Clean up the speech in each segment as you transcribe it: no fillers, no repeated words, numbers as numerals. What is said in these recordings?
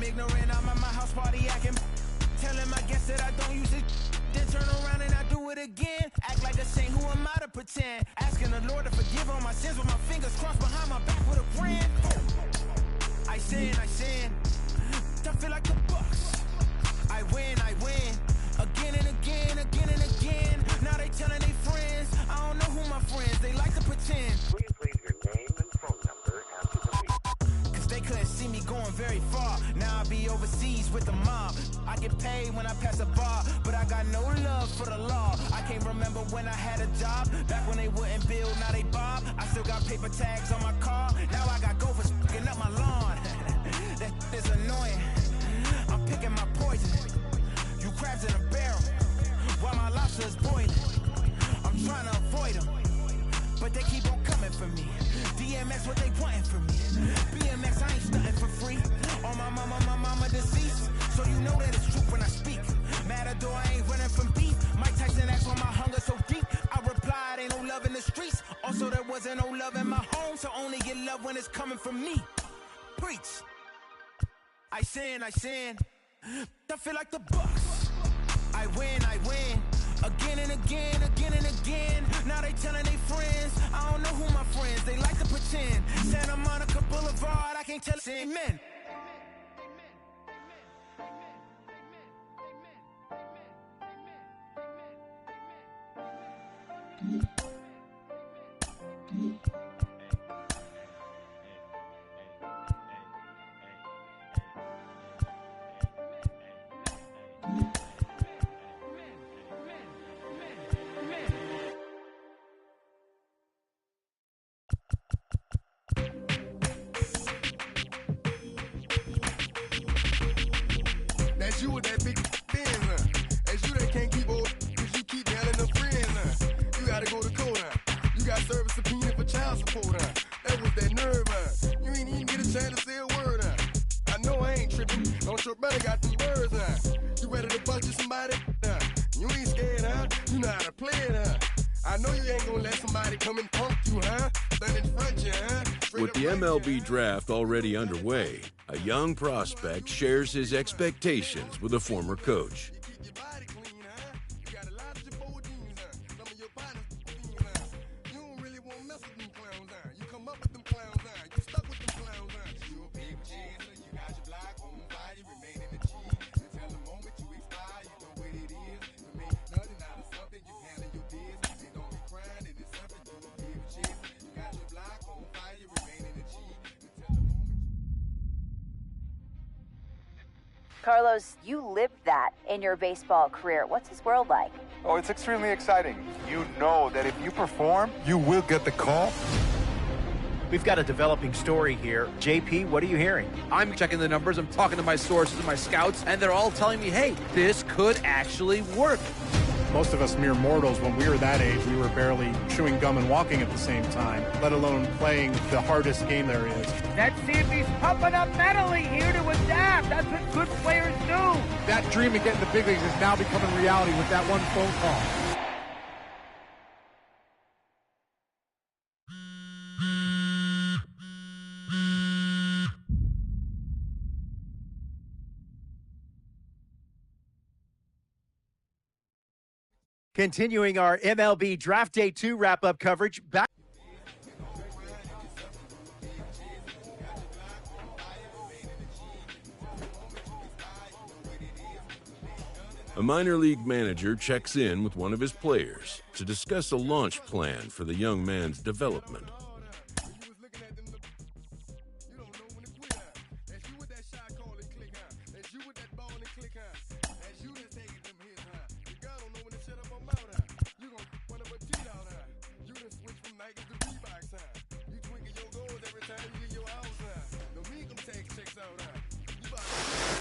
I'm ignorant, I'm at my house party acting. Telling my guests that I don't use it. Then turn around and I do it again. Act like a saint, who am I to pretend? Asking the Lord to forgive all my sins with my fingers crossed behind my back with a grin. I sin. I feel like the Bucks. I win. Again and again. Now they telling their friends. I don't know who my friends, they like to pretend. Please leave your name and phone number after the beep. Cause they couldn't see me going very far. Now I be overseas with the mob. I get paid when I pass a bar, but I got no love for the law. I can't remember when I had a job. Back when they wouldn't build, now they bob. I still got paper tags on my car. Now I got gophers f***ing up my lawn. That is annoying. I'm picking my poison. You crabs in a barrel, while my lobster is boiling. I'm trying to avoid them, but they keep on coming for me. DMX, what they wanting from me. BMX, I ain't stunting for free. On my mama deceased, so you know that it's true when I speak. Matador, I ain't running from beef. Mike Tyson asked why my hunger so deep. I replied, ain't no love in the streets. Also, there wasn't no love in my home, so only get love when it's coming from me. Preach. I sin. I feel like the Bucks. I win. Again and again. Now they telling their friends. I don't know who my friends, they like to pretend. Santa Monica Boulevard, I can't tell it's amen. That's you with that big Benz, huh? That's you that can't keep old, cause you keep yelling them friends, huh? You gotta go to court, huh? You got service subpoena for child support, huh? That was that nerve, huh? You ain't even get a chance to say a word, huh? I know I ain't tripping. Don't your brother got them birds, huh? You ready to bust you somebody, huh? You ain't scared, huh? You know how to play it, huh? I know you ain't gonna let somebody come and punk you, huh? Stand in front of you, huh? With the MLB draft already underway, a young prospect shares his expectations with a former coach. Carlos, you lived that in your baseball career. What's this world like? Oh, it's extremely exciting. You know that if you perform, you will get the call. We've got a developing story here. JP, what are you hearing? I'm checking the numbers, I'm talking to my sources and my scouts, and they're all telling me, hey, this could actually work. Most of us mere mortals, when we were that age, we were barely chewing gum and walking at the same time, let alone playing the hardest game there is. Let's see if he's pumping up mentally here to adapt. That's what good players do. That dream of getting the big leagues is now becoming reality with that one phone call. Continuing our MLB Draft Day 2 wrap-up coverage. Back. A minor league manager checks in with one of his players to discuss a launch plan for the young man's development.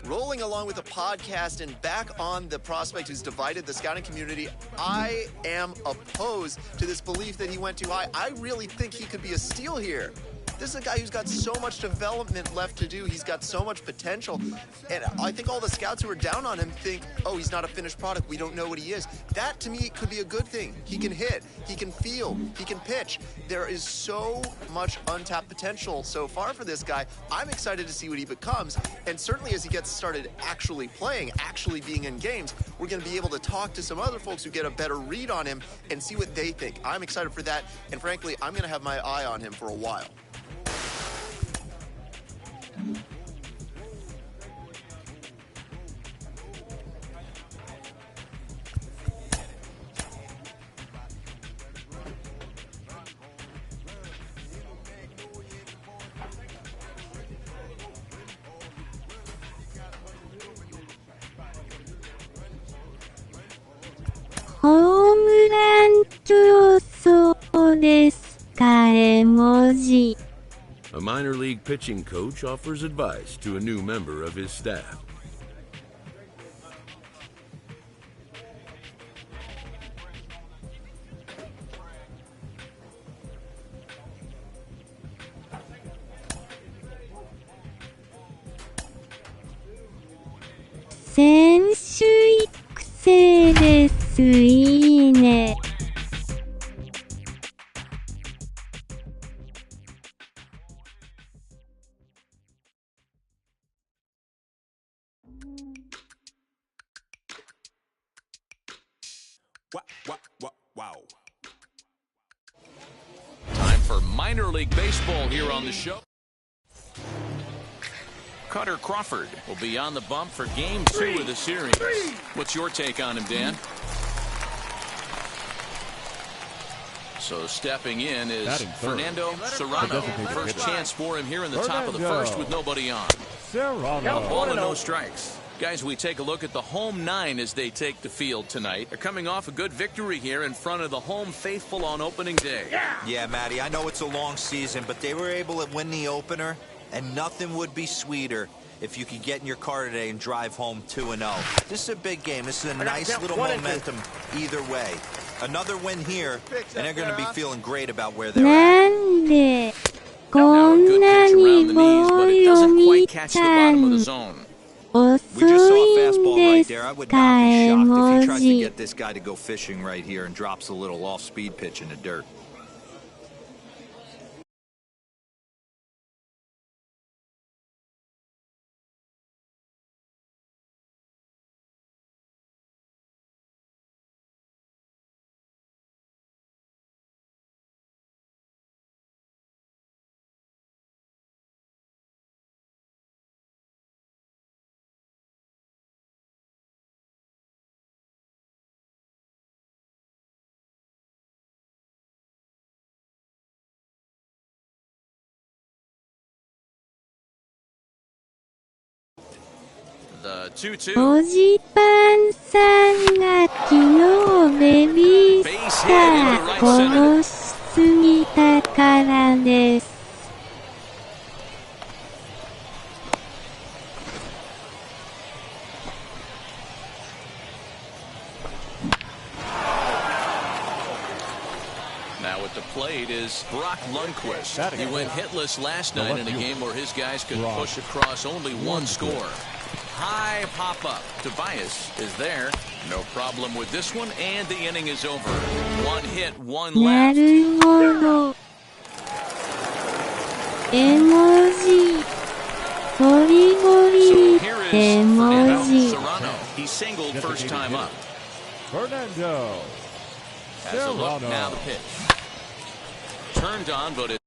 Rolling along with the podcast and back on the prospect who's divided the scouting community, I am opposed to this belief that he went too high. I really think he could be a steal here. This is a guy who's got so much development left to do. He's got so much potential. And I think all the scouts who are down on him think, oh, he's not a finished product. We don't know what he is. That, to me, could be a good thing. He can hit. He can field. He can pitch. There is so much untapped potential so far for this guy. I'm excited to see what he becomes. And certainly as he gets started actually playing, actually being in games, we're going to be able to talk to some other folks who get a better read on him and see what they think. I'm excited for that. And frankly, I'm going to have my eye on him for a while. A minor league pitching coach offers advice to a new member of his staff. Wow. Time for minor league baseball here on the show. Cutter Crawford will be on the bump for game 2 of the series. What's your take on him, Dan? So stepping in is Fernando Serrano. First chance for him here in the top of the first with nobody on. A ball and no strikes. Guys, we take a look at the home 9 as they take the field tonight. They're coming off a good victory here in front of the home faithful on opening day. Yeah, Matty, I know it's a long season, but they were able to win the opener, and nothing would be sweeter if you could get in your car today and drive home 2-0. This is a big game. This is a nice little momentum either way. Another win here, and they're going to be feeling great about where they're at. Now a good pitch around the knees, but it doesn't quite catch the bottom of the zone. We just saw a fastball right there. I would not be shocked if he tries to get this guy to go fishing right here and drops a little off-speed pitch in the dirt. The 2-2. おじぱんさんが昨日ベビースター殺しすぎたからです。Now at the plate is Brock Lundquist. He went hitless last night in a game where his guys could push across only one score. High pop-up. Tobias is there. No problem with this one, and the inning is over. One hit, one left. なるほど。絵文字。ゴリゴリ。絵文字。 Serrano. He singled first time up. Fernando. Has a look, now the pitch. Turned on, but it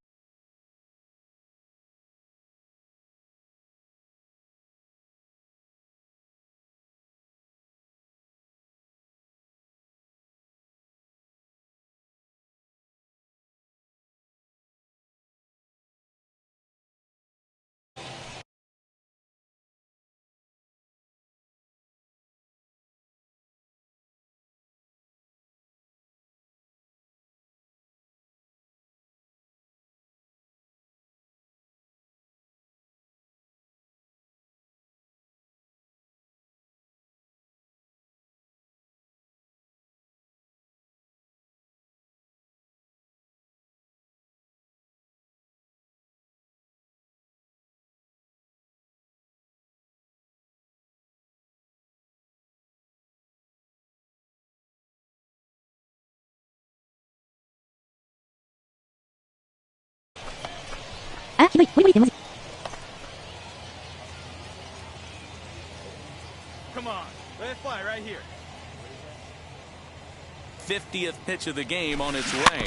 Come on, let it fly right here. 50th pitch of the game on its way.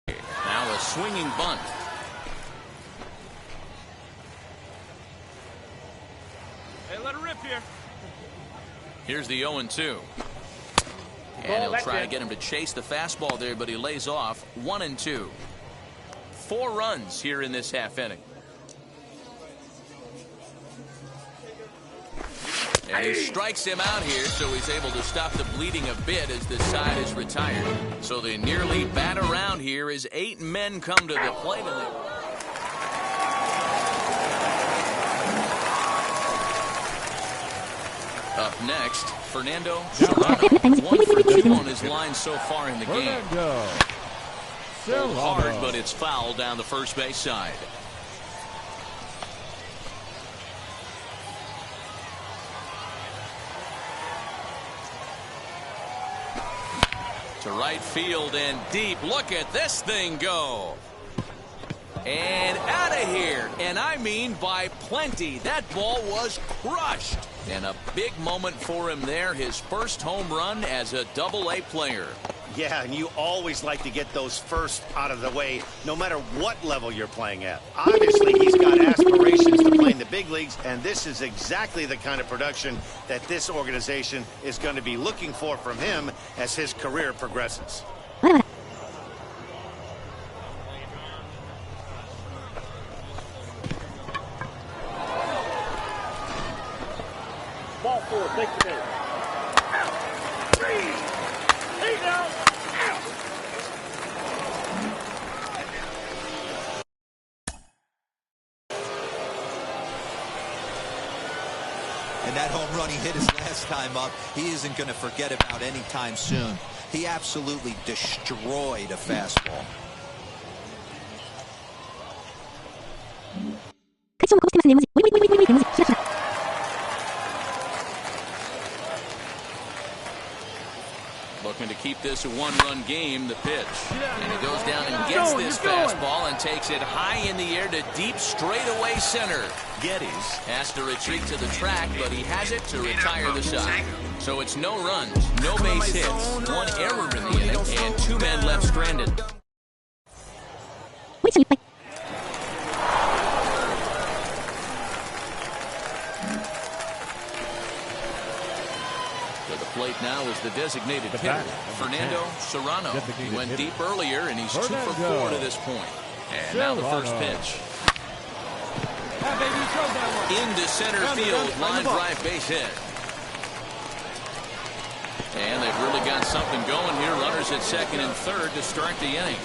Now a swinging bunt. Hey, let it rip here. Here's the 0-2. And he'll try to get him to chase the fastball there, but he lays off. 1-2. 4 runs here in this half inning. And he strikes him out here, so he's able to stop the bleeding a bit as the side is retired. So they nearly bat around here as 8 men come to the plate. Up next, Fernando Serrano. 1 for 2 on his line so far in the game. Pulled hard, but it's foul down the first base side. To right field and deep. Look at this thing go. And out of here. And I mean by plenty. That ball was crushed. And a big moment for him there. His first home run as a Double-A player. Yeah, and you always like to get those first out of the way, no matter what level you're playing at. Obviously, he's got aspirations to play in the big leagues, and this is exactly the kind of production that this organization is going to be looking for from him as his career progresses. Ball 4, take the base. 3. Hey now. And that home run he hit his last time up, he isn't going to forget about anytime soon. He absolutely destroyed a fastball. Looking to keep this a 1-run game, the pitch. And he goes down and gets this fastball and takes it high in the air to deep straightaway center. Geddes has to retreat to the track, but he has it to retire the side. So it's no runs, no base hits, 1 error in the inning, and 2 men left stranded. Plate now is the designated hitter, Fernando Serrano. He went deep earlier, and he's 2 for 4 to this point. And now the first pitch. Into center field, line drive base hit. And they've really got something going here. Runners at second and third to start the inning.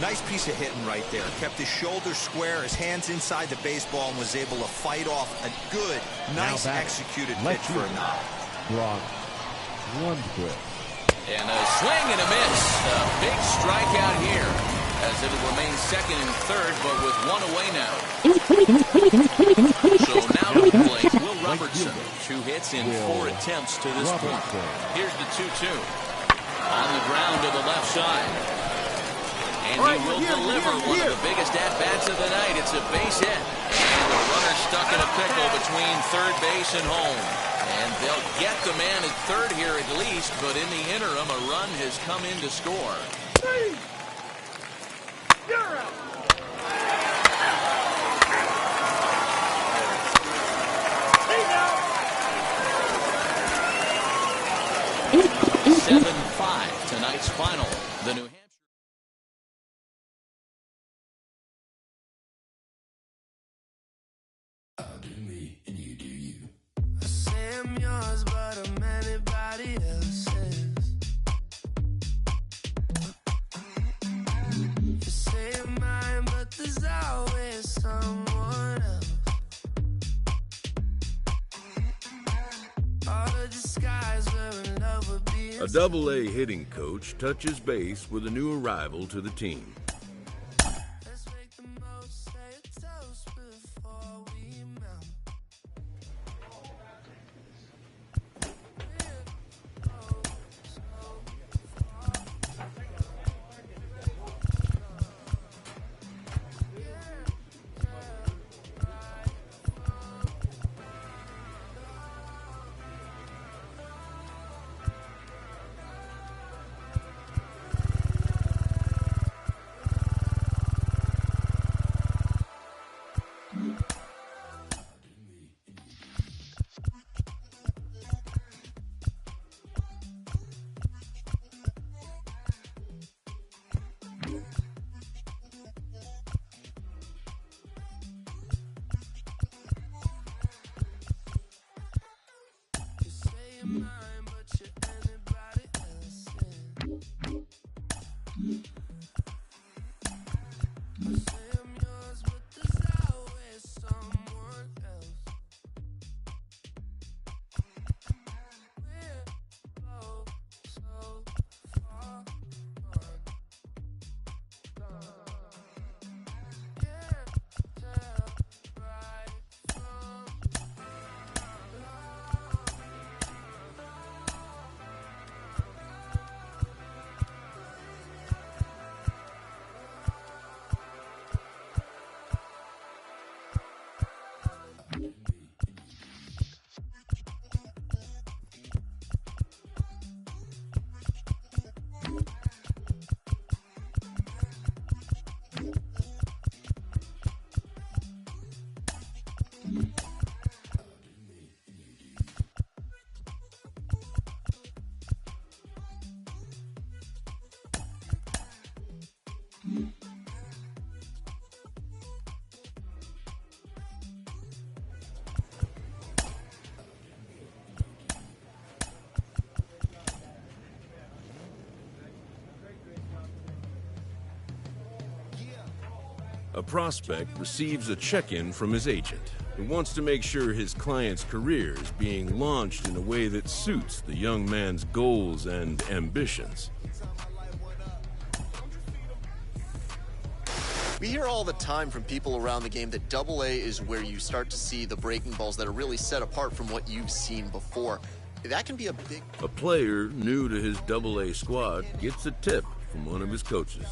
Nice piece of hitting right there. Kept his shoulders square, his hands inside the baseball, and was able to fight off a good, nice executed pitch for a knock. Wrong. 1 pitch. And a swing and a miss. A big strikeout here as it'll remain second and third, but with 1 away now. So now to the plate, Will Robertson. 2 hits in 4 attempts to this point. Here's the 2-2. On the ground to the left side. And he will deliver one of the biggest at-bats of the night. It's a base hit. And the runner stuck in a pickle between third base and home. And they'll get the man at third here at least, but in the interim, a run has come in to score. You're out. 7-5, tonight's final. The New Hampshire. A Double-A hitting coach touches base with a new arrival to the team. A prospect receives a check-in from his agent who wants to make sure his client's career is being launched in a way that suits the young man's goals and ambitions. We hear all the time from people around the game that AA is where you start to see the breaking balls that are really set apart from what you've seen before. That can be a big... A player new to his AA squad gets a tip from one of his coaches.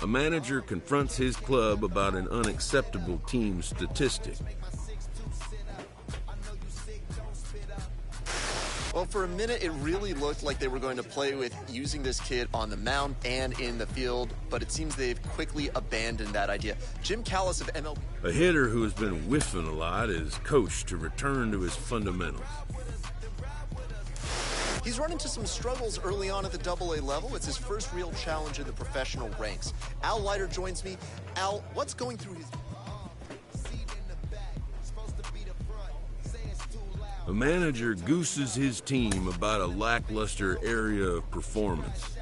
A manager confronts his club about an unacceptable team statistic. Well, for a minute, it really looked like they were going to play with using this kid on the mound and in the field, but it seems they've quickly abandoned that idea. Jim Callis of MLB... A hitter who has been whiffing a lot is coached to return to his fundamentals. He's run into some struggles early on at the AA level. It's his first real challenge in the professional ranks. Al Leiter joins me. Al, what's going through his... A manager gooses his team about a lackluster area of performance.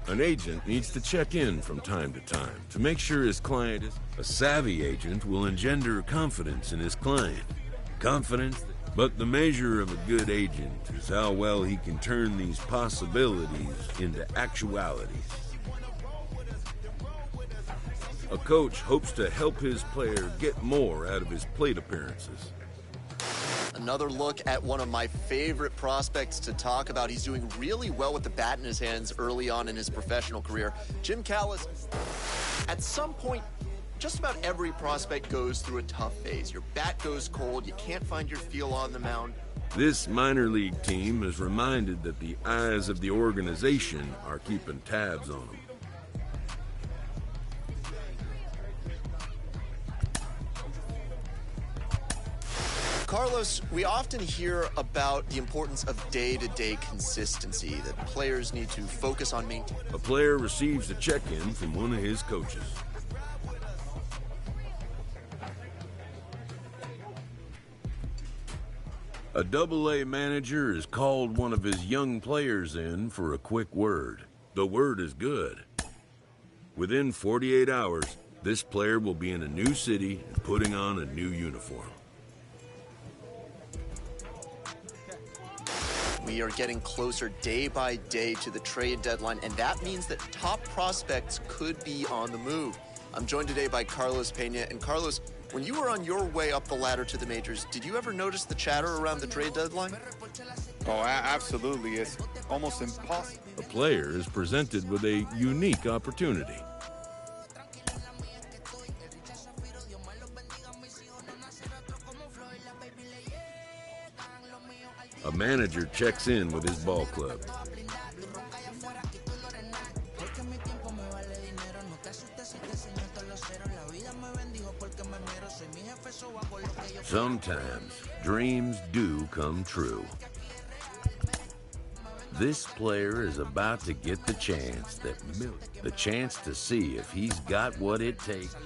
An agent needs to check in from time to time to make sure his client is... A savvy agent will engender confidence in his client. Confidence, but the measure of a good agent is how well he can turn these possibilities into actualities. A coach hopes to help his player get more out of his plate appearances. Another look at one of my favorite prospects to talk about. He's doing really well with the bat in his hands early on in his professional career. Jim Callis. At some point, just about every prospect goes through a tough phase. Your bat goes cold, you can't find your feel on the mound. This minor league team is reminded that the eyes of the organization are keeping tabs on them. Carlos, we often hear about the importance of day-to-day consistency, that players need to focus on maintaining. A player receives a check-in from one of his coaches. A AA manager has called one of his young players in for a quick word. The word is good. Within 48 hours, this player will be in a new city and putting on a new uniform. We are getting closer day by day to the trade deadline, and that means that top prospects could be on the move. I'm joined today by Carlos Pena. And Carlos, when you were on your way up the ladder to the majors, did you ever notice the chatter around the trade deadline? Oh, absolutely. It's almost impossible. A player is presented with a unique opportunity. A manager checks in with his ball club. Sometimes dreams do come true. This player is about to get the chance to see if he's got what it takes.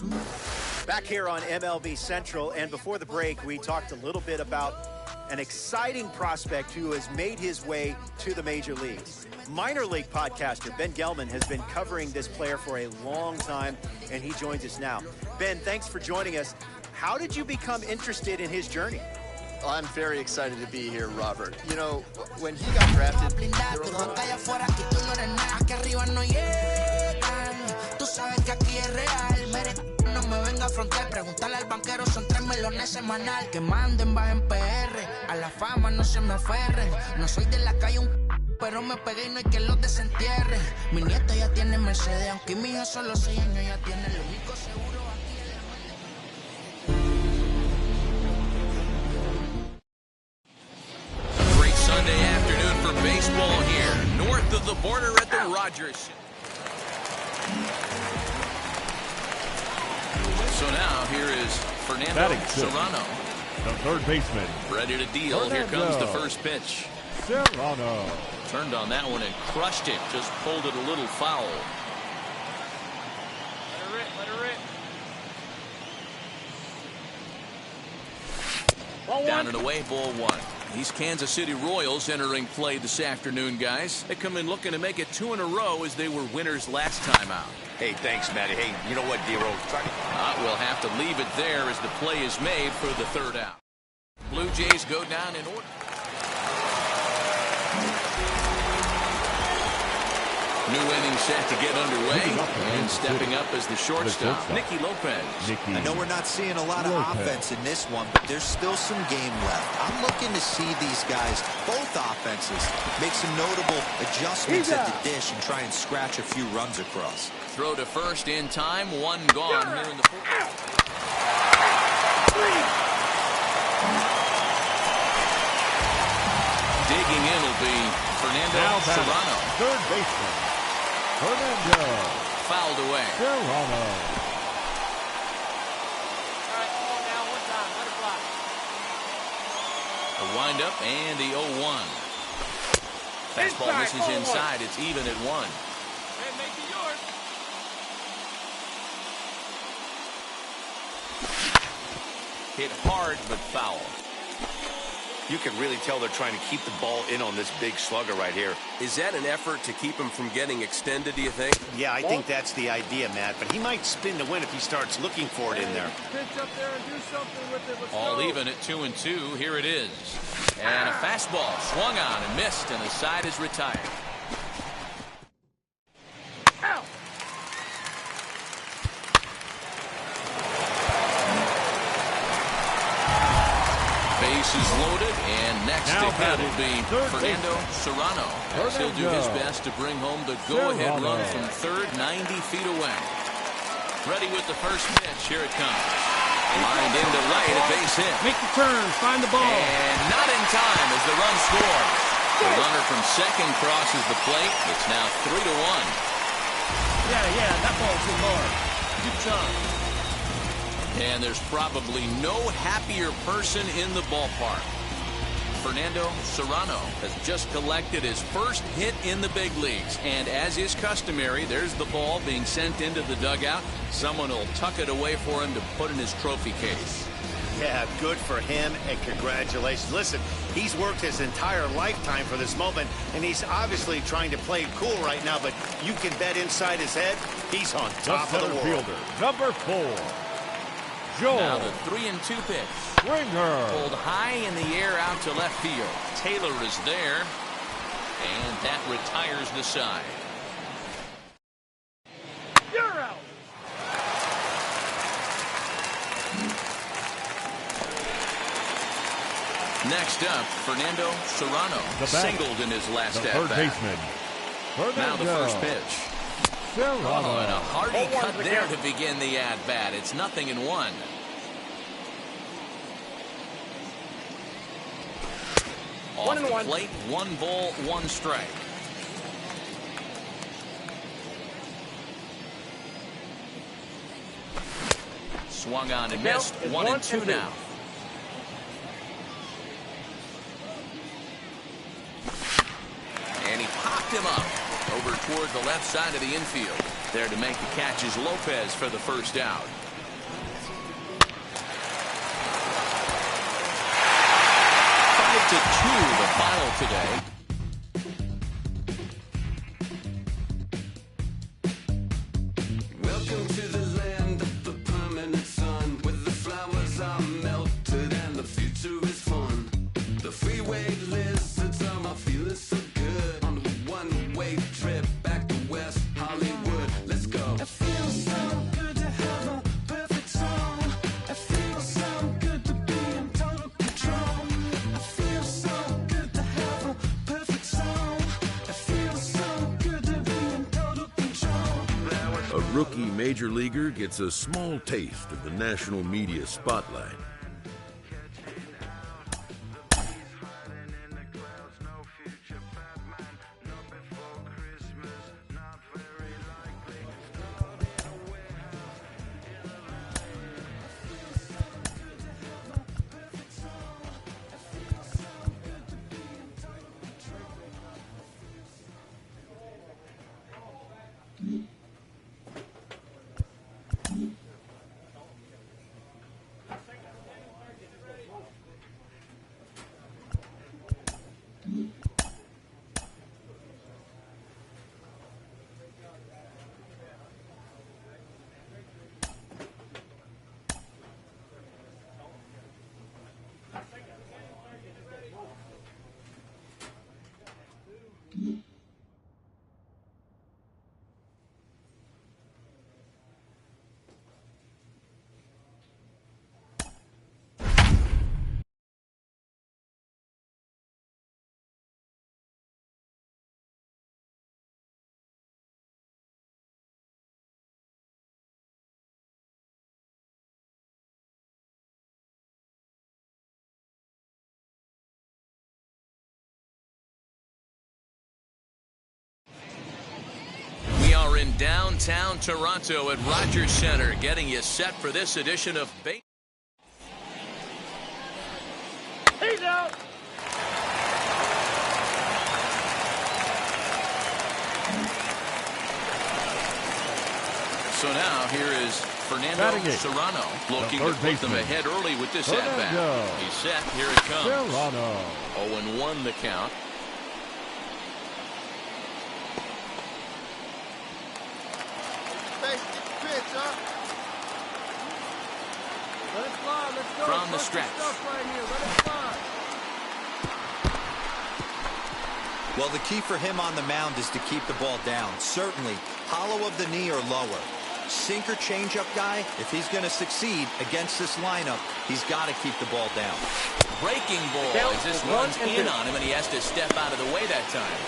Back here on MLB Central, and before the break, we talked a little bit about an exciting prospect who has made his way to the major leagues. Minor league podcaster Ben Gelman has been covering this player for a long time, and he joins us now. Ben, thanks for joining us. How did you become interested in his journey? I'm very excited to be here, Robert. You know, when he got drafted, there were a lot No me venga a frontear, preguntarle al banquero, son 3 melones semanal. Que manden, bajen PR, a la fama no se me aferren. No soy de la calle, pero me pegué y no hay que los desentierre. Mi nieta ya tiene Mercedes, aunque mi hija solo 6 años ya tiene lo único seguro aquí. Great Sunday afternoon for baseball here, north of the border at the Rogers. So now here is Fernando Serrano. The third baseman. Ready to deal. Here comes the first pitch. Serrano. Turned on that one and crushed it. Just pulled it a little foul. Let her rip. Down and away, ball one. These Kansas City Royals entering play this afternoon, guys. They come in looking to make it 2 in a row as they were winners last time out. Hey, thanks, Matty. Hey, you know what, D-Roll? We'll have to leave it there as the play is made for the 3rd out. Blue Jays go down in order. New inning set to get underway, and stepping up as the shortstop, Nicky Lopez. I know we're not seeing a lot of offense in this one, but there's still some game left. I'm looking to see these guys, both offenses, make some notable adjustments at the dish and try and scratch a few runs across. Throw to first in time, 1 gone here in the 4th. Digging in will be Fernando Serrano. Third baseman, Fernando. Fouled away. Serrano. A windup and the 0-1. Fastball misses inside. It's even at 1. Hit hard but foul. You can really tell they're trying to keep the ball in on this big slugger right here. Is that an effort to keep him from getting extended, do you think? Yeah, I think that's the idea, Matt. But he might spin to win if he starts looking for it in there. Pitch up there and do something with it. All even at 2-2. Here it is. And a fastball swung on and missed, and the side is retired. Bases loaded, and next to hit will be Fernando Serrano, as he'll do his best to bring home the go-ahead run from third, 90 feet away. Ready with the first pitch. Here it comes. Lined into right, a base hit. Make the turn, find the ball. And not in time as the run scores. The runner from second crosses the plate. It's now 3-1. Yeah, that ball's too hard. Good job. And there's probably no happier person in the ballpark. Fernando Serrano has just collected his first hit in the big leagues. And as is customary, there's the ball being sent into the dugout. Someone will tuck it away for him to put in his trophy case. Yeah, good for him, and congratulations. Listen, he's worked his entire lifetime for this moment, and he's obviously trying to play cool right now, but you can bet inside his head, he's on top of the world. Fielder, number 4. Joel. Now the 3-2 pitch. Springer. Pulled high in the air out to left field. Taylor is there, and that retires the side. You're out. Next up, Fernando Serrano. Singled in his last at-bat. Third baseman, Fernando. Now the first pitch. Serrano. And a hearty cut there to begin the at-bat. It's 0-1. Off the plate, 1 ball, 1 strike. Swung on and missed. 1-2 now. And he popped him up over toward the left side of the infield. There to make the catch is Lopez for the first out. To 2, the final today. Welcome to the land of the permanent sun, where the flowers are melted and the future is fun. The freeway lizards are my feeling so good on the one-way trip back to West Hollywood. Let's go. It feels so good to have a perfect song. It feels so good to be in total control. A rookie major leaguer gets a small taste of the national media spotlight. We're in downtown Toronto at Rogers Centre, getting you set for this edition of Base. He's out. So now here is Fernando Serrano looking to put them ahead early with this at-bat. He's set. Here it comes. 0-1 the count. From the stretch. Well, the key for him on the mound is to keep the ball down. Certainly, hollow of the knee or lower. Sinker changeup guy, if he's going to succeed against this lineup, he's got to keep the ball down. Breaking ball as this runs in on him, and he has to step out of the way that time.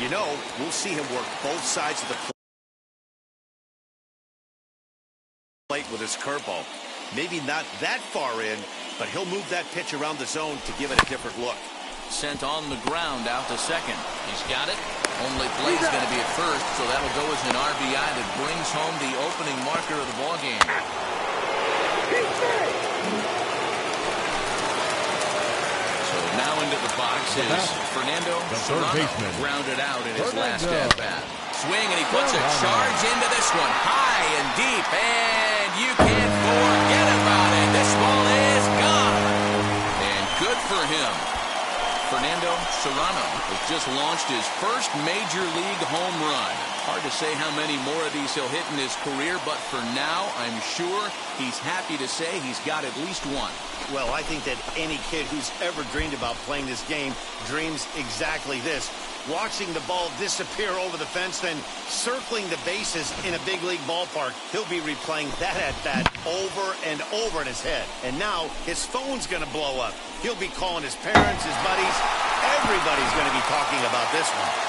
You know, we'll see him work both sides of the plate with his curveball. Maybe not that far in, but he'll move that pitch around the zone to give it a different look. Sent on the ground out to second. He's got it. Only play is going to be at first, so that'll go as an RBI that brings home the opening marker of the ballgame. So now into the box is Fernando Serrano, grounded out in his last at-bat. Swing, and he puts a charge into this one, high and deep, and you can't forget about it. This ball is gone, and good for him. Fernando Serrano has just launched his first major league home run. Hard to say how many more of these he'll hit in his career, but for now, I'm sure he's happy to say he's got at least one. Well, I think that any kid who's ever dreamed about playing this game dreams exactly this. Watching the ball disappear over the fence, then circling the bases in a big league ballpark. He'll be replaying that at-bat over and over in his head. And now his phone's going to blow up. He'll be calling his parents, his buddies. Everybody's going to be talking about this one.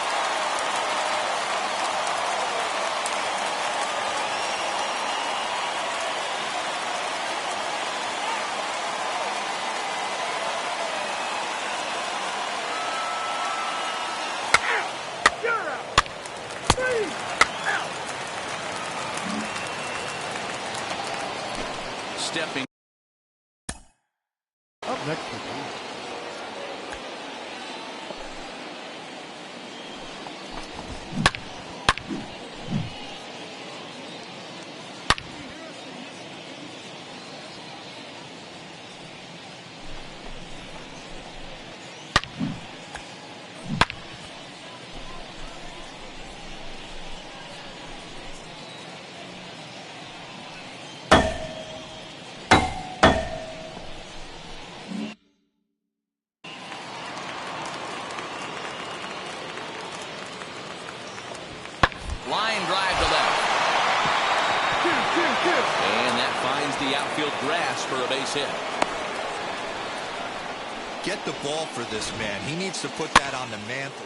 Stepping up next. Line drive to left. And that finds the outfield grass for a base hit. Get the ball for this man. He needs to put that on the mantle.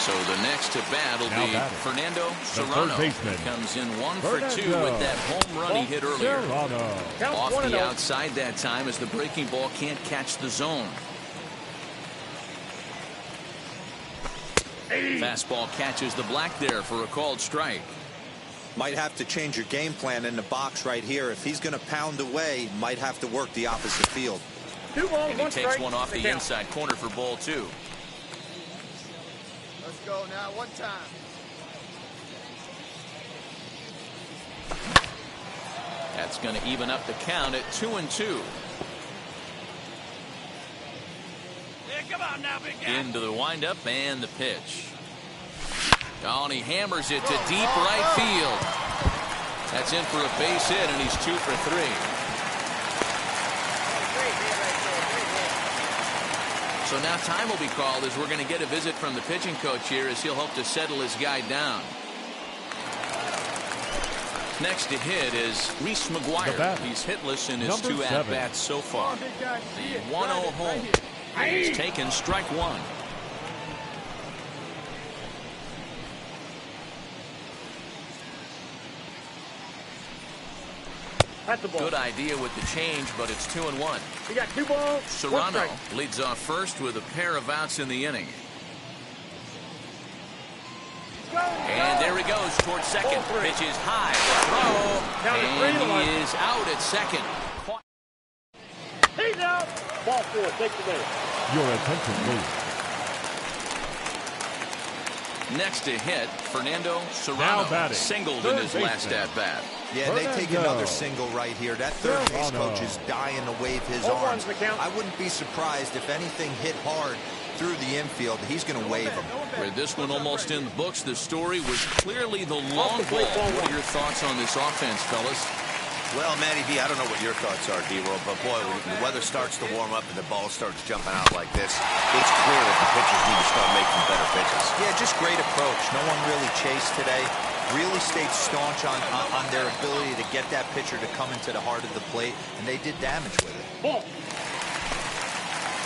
So the next to bat will be Fernando Serrano. Comes in 1 for 2 with that home run he hit earlier. Off the outside that time as the breaking ball can't catch the zone. Fastball catches the black there for a called strike. Might have to change your game plan in the box right here. If he's going to pound away, might have to work the opposite field. And he takes one off the inside corner for ball 2. Let's go now, one time. That's going to even up the count at 2-2. Come on now, big guy. Into the windup and the pitch. Oh, and he hammers it to deep right field. That's in for a base hit, and he's 2 for 3. So now time will be called as we're going to get a visit from the pitching coach here as he'll hope to settle his guy down. Next to hit is Reese McGuire. He's hitless in his 2 at-bats so far. The 1-0 home. He's taken strike 1. Good idea with the change, but it's 2-1. We got 2 balls. Serrano leads off first with a pair of outs in the inning. And there he goes towards second. Pitch is high. Throw. And he is out at second. He's out. Ball 4. Take the base. Your attention, please. Next to hit, Fernando Serrano singled in his last at-bat. Yeah, and they take another single right here. That third base coach is dying to wave his arms. I wouldn't be surprised if anything hit hard through the infield. He's going to wave them. With this one almost in the books, the story was clearly the long ball. What are your thoughts on this offense, fellas? Well, Matty B, I don't know what your thoughts are, D-Roll, but boy, when the weather starts to warm up and the ball starts jumping out like this, it's clear that the pitchers need to start making better pitches. Yeah, just great approach. No one really chased today. Really stayed staunch on their ability to get that pitcher to come into the heart of the plate, and they did damage with it. Ball.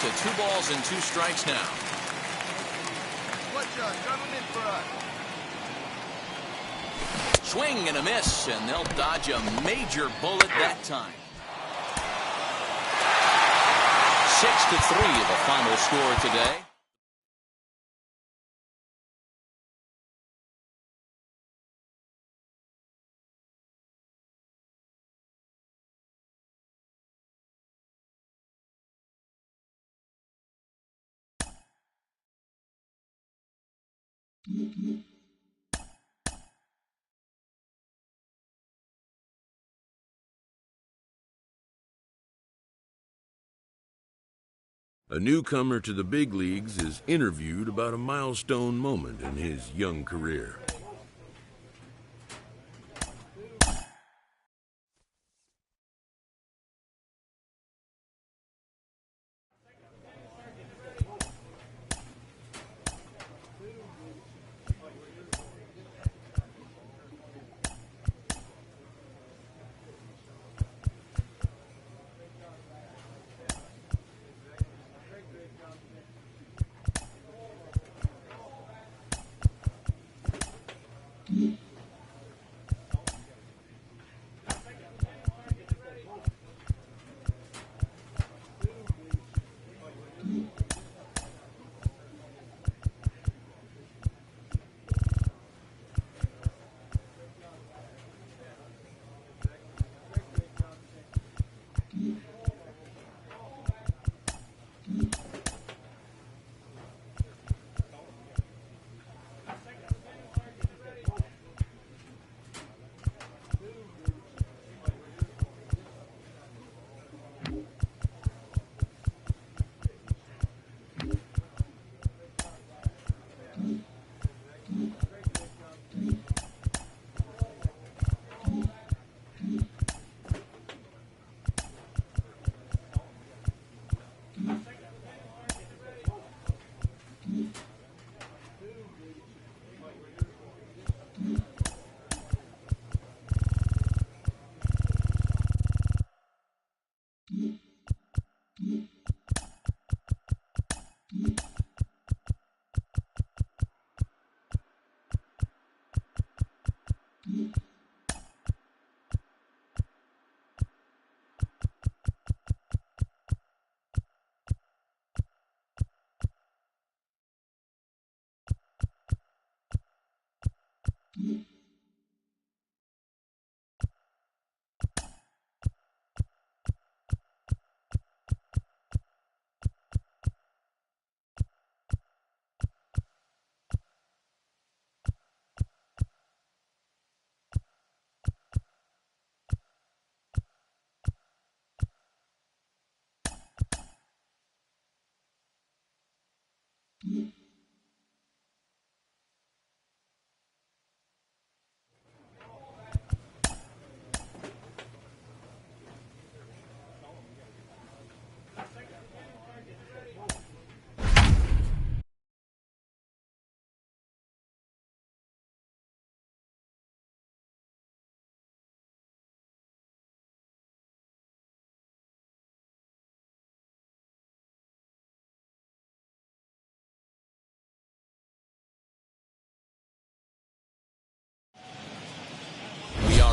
So 2 balls and 2 strikes now. Watch out, coming in for us. Swing and a miss, and they'll dodge a major bullet that time. 6-3 the final score today. A newcomer to the big leagues is interviewed about a milestone moment in his young career.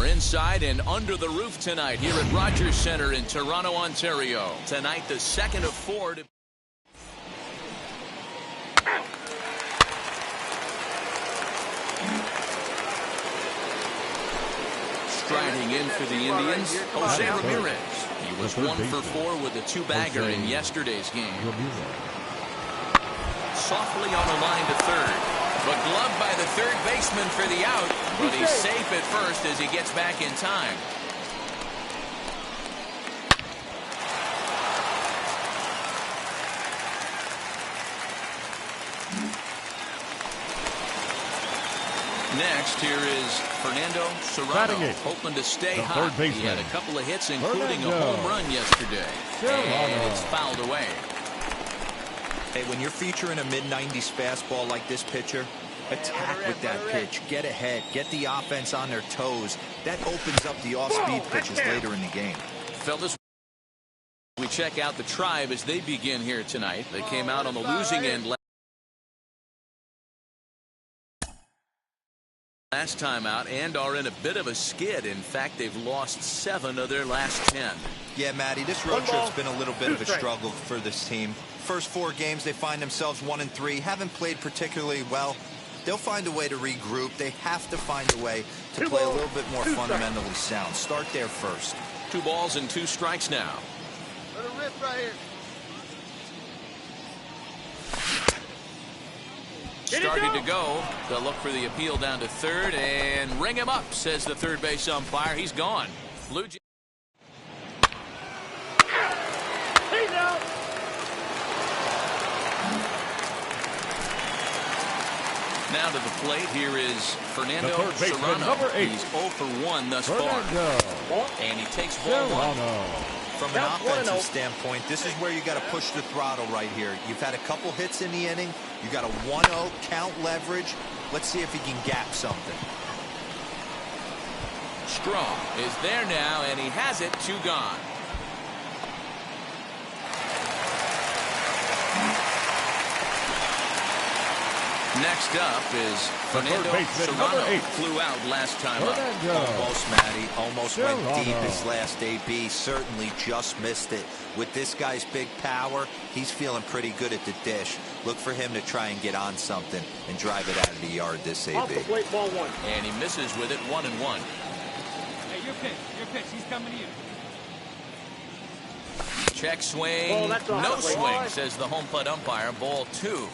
Inside and under the roof tonight here at Rogers Centre in Toronto, Ontario. Tonight, the second of 4 to... Coming in for the Indians, Jose Ramirez. He was 1 for 4 with a 2-bagger in yesterday's game. Softly on the line to third. But gloved by the third baseman for the out. But he's safe at first as he gets back in time. Next, here is Fernando Serrano, hoping to stay hot. He had a couple of hits, including a home run yesterday. And it's fouled away. Hey, when you're featuring a mid-90s fastball like this pitcher, attack with that pitch. Get ahead. Get the offense on their toes. That opens up the off-speed pitches later in the game. Fellas, we check out the Tribe as they begin here tonight. They came out on the losing end last time out and are in a bit of a skid. In fact, they've lost 7 of their last 10. Yeah, Matty, this road trip's been a little bit of a struggle for this team. First 4 games, they find themselves 1-3. Haven't played particularly well. They'll find a way to regroup. They have to find a way to play a little bit more fundamentally sound. Start there first. 2 balls and 2 strikes now. Let it rip right here. Starting to go. They'll look for the appeal down to third and ring him up, says the third base umpire. He's gone. Blue Jays. He's out. Now to the plate, here is Fernando Serrano. He's 0 for 1 thus far. And he takes ball 1. From an offensive standpoint, this is where you got to push the throttle right here. You've had a couple hits in the inning. You got a 1-0 count leverage. Let's see if he can gap something. Strong is there now, and he has it. 2 gone. Next up is Fernando Serrano. Flew out last time up. Almost, Matty. Almost went deep his last AB. Certainly just missed it. With this guy's big power, he's feeling pretty good at the dish. Look for him to try and get on something and drive it out of the yard this AB. Off the plate, ball 1. And he misses with it, 1-1. Hey, your pitch. He's coming to you. Check swing. No swing, says the home plate umpire. Ball 2.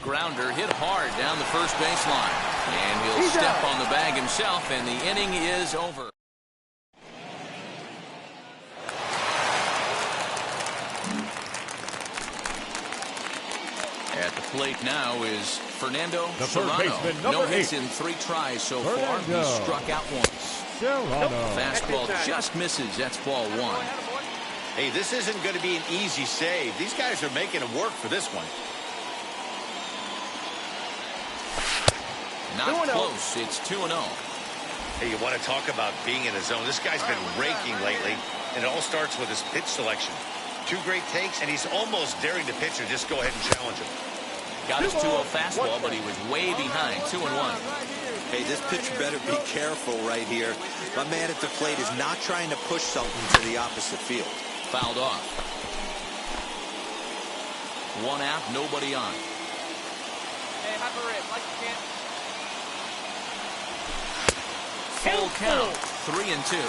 Grounder hit hard down the first baseline. And he'll step on the bag himself, and the inning is over. At the plate now is Fernando Serrano. No hits in 3 tries so far. He struck out once. Fastball just misses. That's ball 1. Hey, this isn't going to be an easy save. These guys are making it work for this one. Not close. It's 2-0. Hey, you want to talk about being in a zone? This guy's been raking lately, and it all starts with his pitch selection. 2 great takes, and he's almost daring the pitcher just go ahead and challenge him. Got his 2-0 fastball, but he was way behind. 2-1. Hey, this pitcher better be careful right here. My man at the plate is not trying to push something to the opposite field. Fouled off. 1 out, nobody on. Hey, have a rip, like you can. Full count, 3-2. Hey,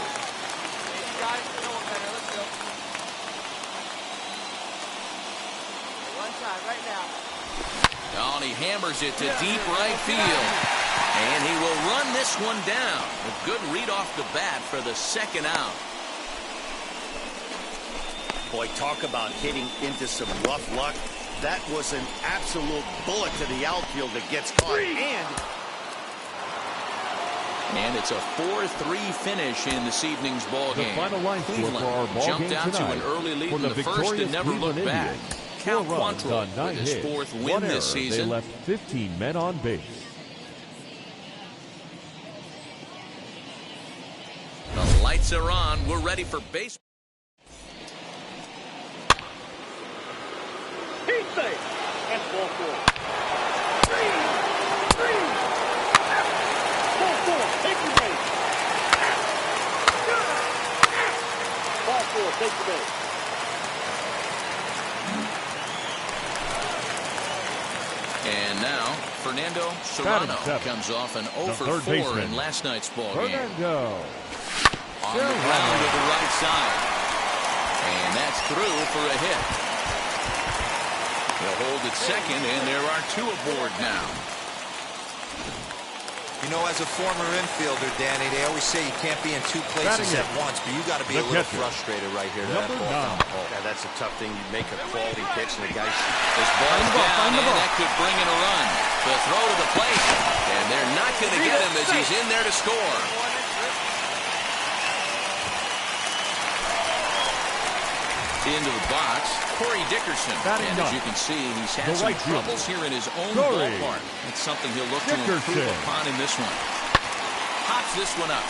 guys, you know what better. Let's go. One time, right now. Oh, and he hammers it to deep right field. And he will run this one down. A good read off the bat for the 2nd out. Boy, talk about hitting into some rough luck. That was an absolute bullet to the outfield that gets caught. And it's a 4-3 finish in this evening's ball game. The final line score for our ball jumped game out to an early lead in the first and never looked back. Count Quantrill with his 4th win this season. They left 15 men on base. The lights are on. We're ready for baseball. He's safe. That's ball 4. 4, take the base. Ball 4, take the base. And And now, Fernando Serrano comes off an 0 for 4 in last night's ball game. On the ground to the right side. And that's through for a hit. He'll hold at second, and there are 2 aboard now. You know, as a former infielder, Danny, they always say you can't be in 2 places at once, but you got to be a little frustrated right here. That ball down the hole. Yeah, that's a tough thing. You make a quality pitch, and the guy... This ball's down, and that could bring in a run. The throw to the plate, and they're not going to get him as he's in there to score. Into the box, Corey Dickerson. And as you can see, he's had some troubles here in his own ballpark. It's something he'll look to improve upon in this one. Pops this one up.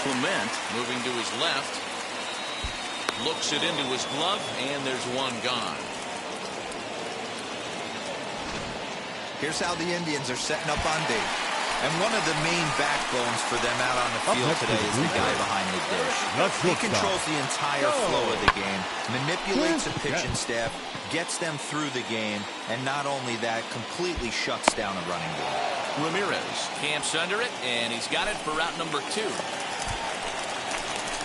Clement moving to his left. Looks it into his glove, and there's one gone. Here's how the Indians are setting up on D. And one of the main backbones for them out on the field today is the guy behind the dish. He controls the entire flow of the game, manipulates the pitching staff, gets them through the game, and not only that, completely shuts down a running game. Ramirez camps under it, and he's got it for route number 2.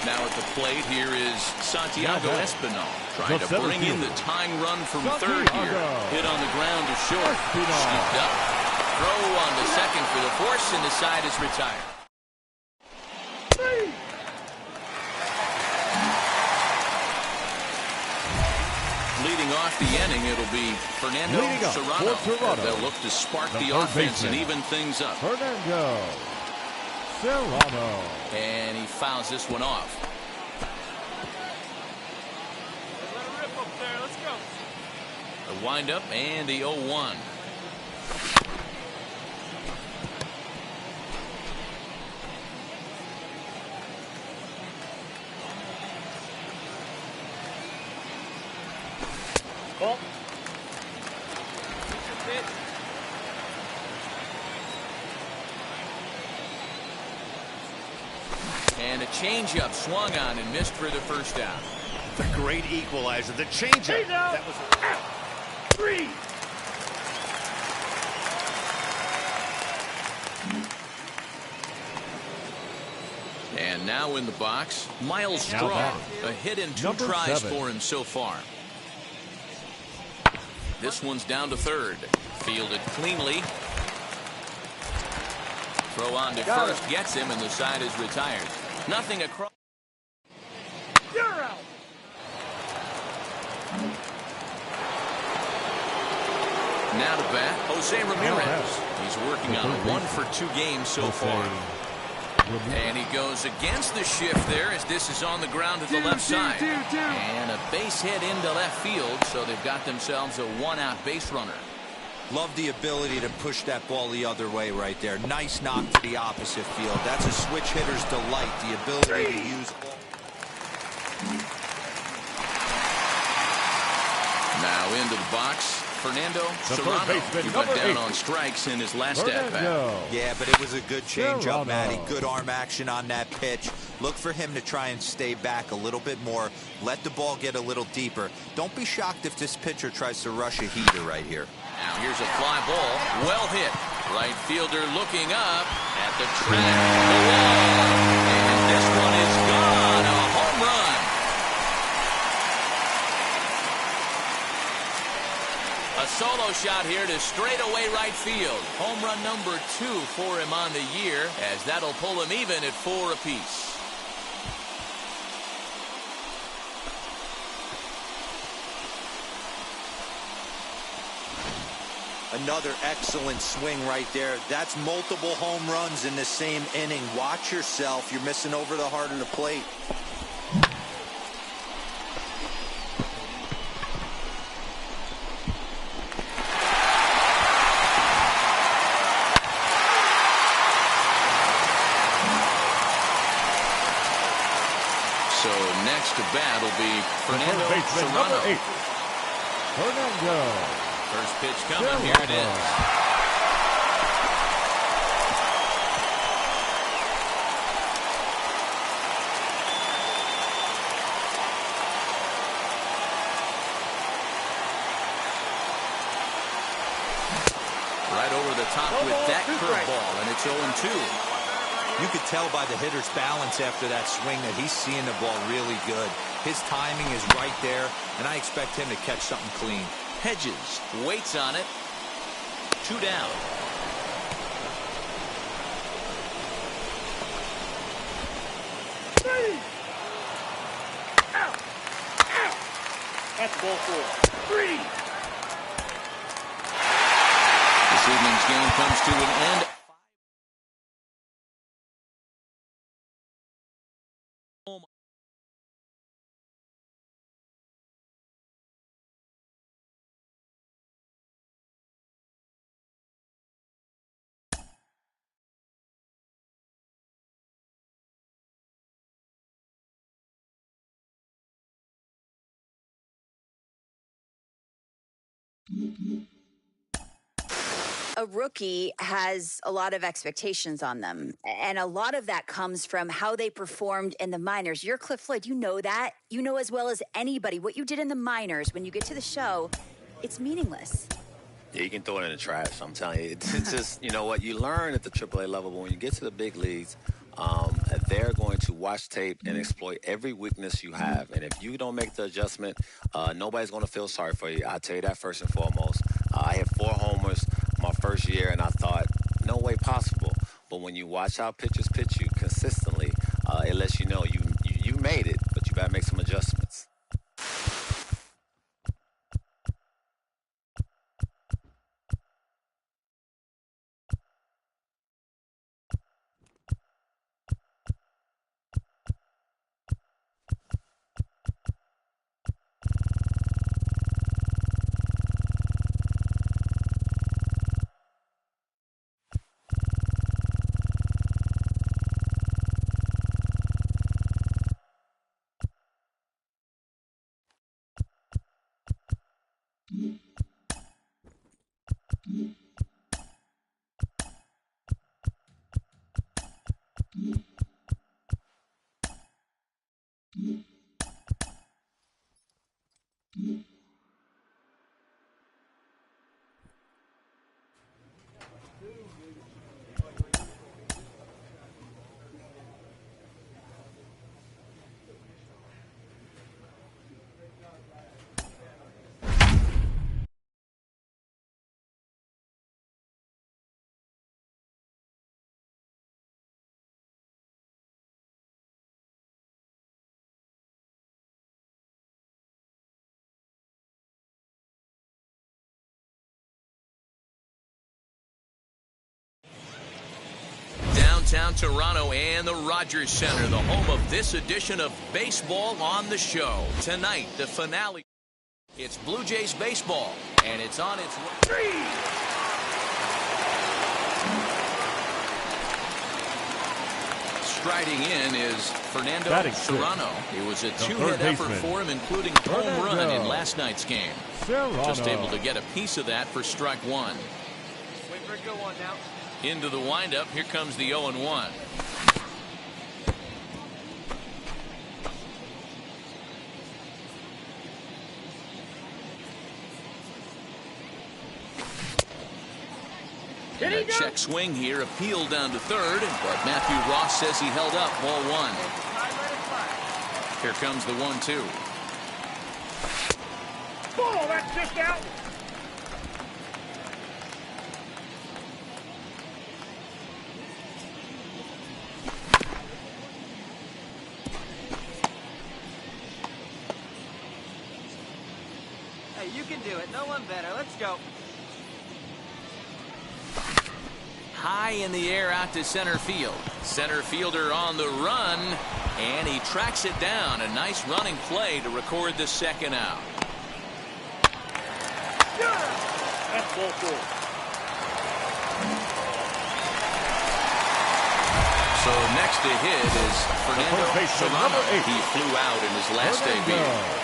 Now at the plate, here is Santiago Espinal, trying to bring in the tying run from third here. Hit on the ground to short. Scooped up. Throw on the second for the force, and the side is retired. Leading off the inning, it'll be Fernando Serrano. They'll look to spark the offense and even things up. Fernando Serrano. And he fouls this one off. The windup and the 0-1. And a changeup swung on and missed for the first down. The great equalizer, the changeup. That was 3. And now in the box, Miles Straw. A hit in 2 tries for him so far. This one's down to third. Fielded cleanly. Throw on to first, gets him, and the side is retired. Nothing across. You're out. Now to bat, Jose Ramirez. He's working on a 1-for-2 game so far. And he goes against the shift there as this is on the ground at the left side. And a base hit into left field, so they've got themselves a 1-out base runner. Love the ability to push that ball the other way right there. Nice knock to the opposite field. That's a switch hitter's delight, the ability to use. Now into the box, Fernando Serrano. He went down on strikes in his last at-bat. Yeah, but it was a good changeup, Matty. Good arm action on that pitch. Look for him to try and stay back a little bit more. Let the ball get a little deeper. Don't be shocked if this pitcher tries to rush a heater right here. Now here's a fly ball. Well hit. Right fielder looking up at the track. The wall. And this one is gone. A home run. A solo shot here to straightaway right field. Home run number 2 for him on the year, as that'll pull him even at 4 apiece. Another excellent swing right there. That's multiple home runs in the same inning. Watch yourself. You're missing over the heart of the plate. So next to bat will be Fernando Serrano. Fernando. First pitch coming. Here it is. the top with that curveball, and it's 0-2. You could tell by the hitter's balance after that swing that he's seeing the ball really good. His timing is right there, and I expect him to catch something clean. Hedges waits on it. 2 down. That's ball 4. 3. This evening's game comes to an end. A rookie has a lot of expectations on them, and a lot of that comes from how they performed in the minors. You're Cliff Floyd. You know that. You know as well as anybody what you did in the minors. When you get to the show, it's meaningless. Yeah, you can throw it in the trash. I'm telling you. It's just, you know what, you learn at the AAA level, but when you get to the big leagues, they're going to watch tape and exploit every weakness you have. And if you don't make the adjustment, nobody's going to feel sorry for you. I'll tell you that first and foremost. I had 4 homers my first year, and I thought, no way possible. But when you watch how pitchers pitch you consistently, it lets you know you made it, but you got to make some adjustments. Downtown Toronto and the Rogers Center, the home of this edition of Baseball on the Show. Tonight, the finale. It's Blue Jays baseball, and it's on its way. Striding in is Fernando Serrano. It was a 2-hit effort for him, including a home run in last night's game. Just able to get a piece of that for strike 1. Wait for a good one now. Into the windup. Here comes the 0-1. And a check swing here, appealed down to third, but Matthew Ross says he held up. Ball 1. Here comes the 1-2. Ball, that's just out. Hey, you can do it. No one better. Let's go. High in the air out to center field. Center fielder on the run, and he tracks it down. A nice running play to record the second out. That's ball 4. So next to hit is Fernando Serrano. He flew out in his last AB.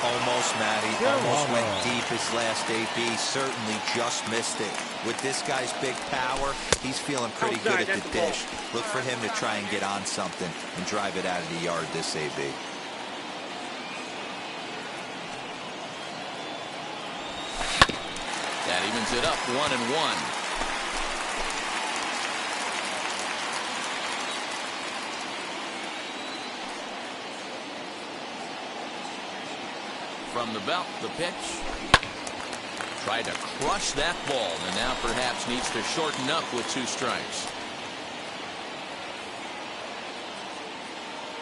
Almost, Matty. Almost went deep his last AB. Certainly just missed it. With this guy's big power, he's feeling pretty good at the dish. Look for him to try and get on something and drive it out of the yard this AB. That evens it up 1-1. From the belt, the pitch. Tried to crush that ball, and now perhaps needs to shorten up with 2 strikes.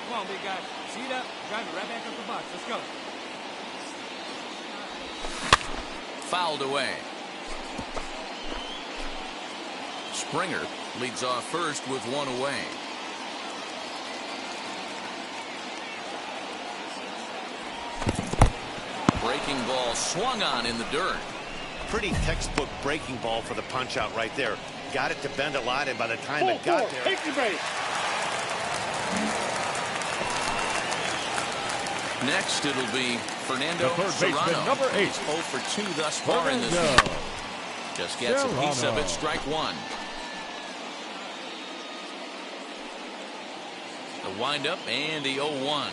Come on, big guy. Seat up, drive it right back up the box. Let's go. Fouled away. Springer leads off first with 1 away. Breaking ball swung on in the dirt. Pretty textbook breaking ball for the punch out right there. Got it to bend a lot, and by the time it got there. Take the base. Next, it'll be Fernando Serrano. Number 8. 0 for 2 thus far in this game. Just gets a piece of it, strike 1. The windup and the 0-1.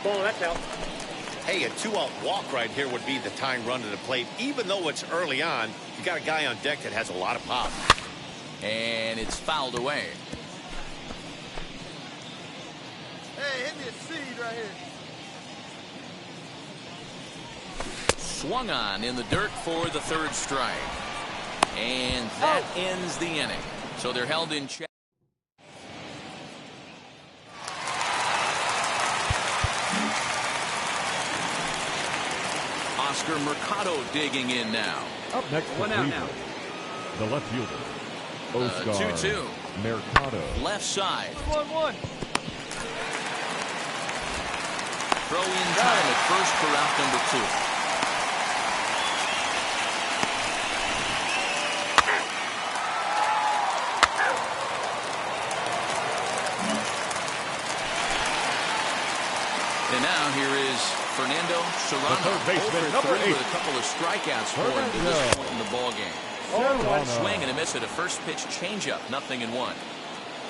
Ball, that's out. Hey, a 2-out walk right here would be the tying run to the plate. Even though it's early on, you got a guy on deck that has a lot of pop. And it's fouled away. Hey, hit me a seed right here. Swung on in the dirt for the 3rd strike. And that ends the inning. So they're held in check. Oscar Mercado digging in now. Up next, One out now. The left fielder, Oscar 2-2. Mercado. Left side. 1-1. Throw in time at first for out number 2. And now here is Fernando Serrano. The third baseman, number 8. With a couple of strikeouts for him to this point in the ball game. One swing and a miss at a first pitch changeup. 0-1.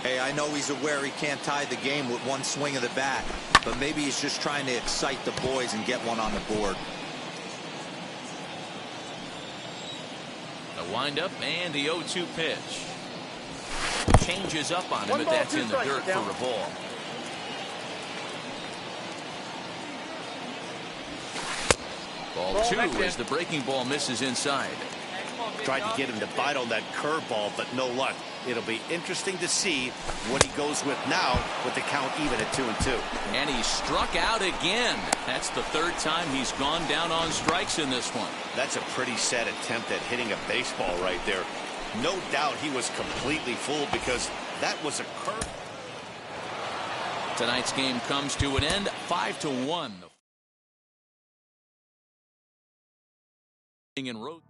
Hey, I know he's aware he can't tie the game with 1 swing of the bat, but maybe he's just trying to excite the boys and get one on the board. The windup and the 0-2 pitch. Changes up on him, but that's in the dirt for a ball. Ball 2 as the breaking ball misses inside. Tried to get him to bite on that curveball, but no luck. It'll be interesting to see what he goes with now with the count even at 2-2. And he struck out again. That's the 3rd time he's gone down on strikes in this one. That's a pretty sad attempt at hitting a baseball right there. No doubt he was completely fooled because that was a curve. Tonight's game comes to an end, 5-1. In road.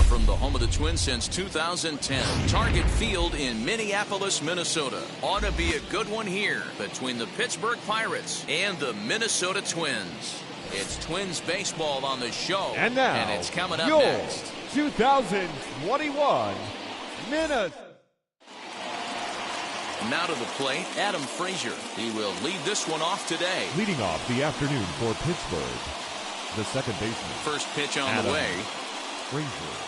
From the home of the Twins since 2010, Target Field in Minneapolis, Minnesota. Ought to be a good one here between the Pittsburgh Pirates and the Minnesota Twins. It's Twins baseball on the show, and now, and it's coming up your next. 2021 Minnesota. Now to the plate, Adam Frazier. He will lead this one off today. Leading off the afternoon for Pittsburgh, the second baseman. First pitch on Adam the way. Frazier.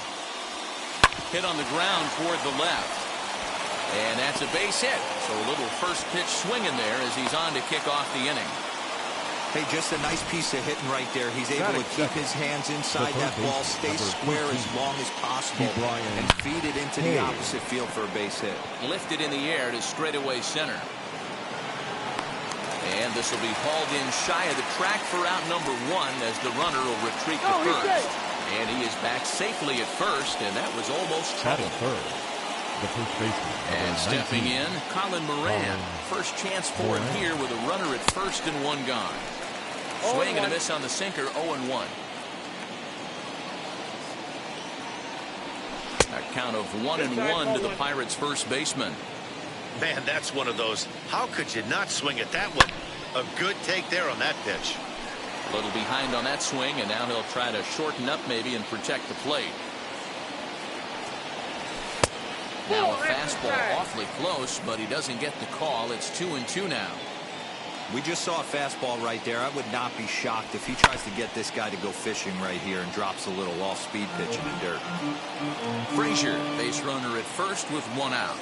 Hit on the ground toward the left. And that's a base hit. So a little first pitch swing in there as he's on to kick off the inning. Hey, just a nice piece of hitting right there. He's able to keep his hands inside that ball, stay square as long as possible, and feed it into the opposite field for a base hit. Lifted in the air to straightaway center. And this will be hauled in shy of the track for out number one as the runner will retreat to first. And he is back safely at first, and that was almost trouble. Third, the first baseman. And stepping in, Colin Moran. First chance for him here with a runner at first and one gone. Swing and a miss on the sinker, 0-1. A count of 1-1 to the Pirates' first baseman. Man, that's one of those. How could you not swing at that one? A good take there on that pitch. A little behind on that swing, and now he'll try to shorten up maybe and protect the plate. Now a fastball awfully close, but he doesn't get the call. It's 2-2 now. We just saw a fastball right there. I would not be shocked if he tries to get this guy to go fishing right here and drops a little off-speed pitch in the dirt. Frazier, base runner at first with one out.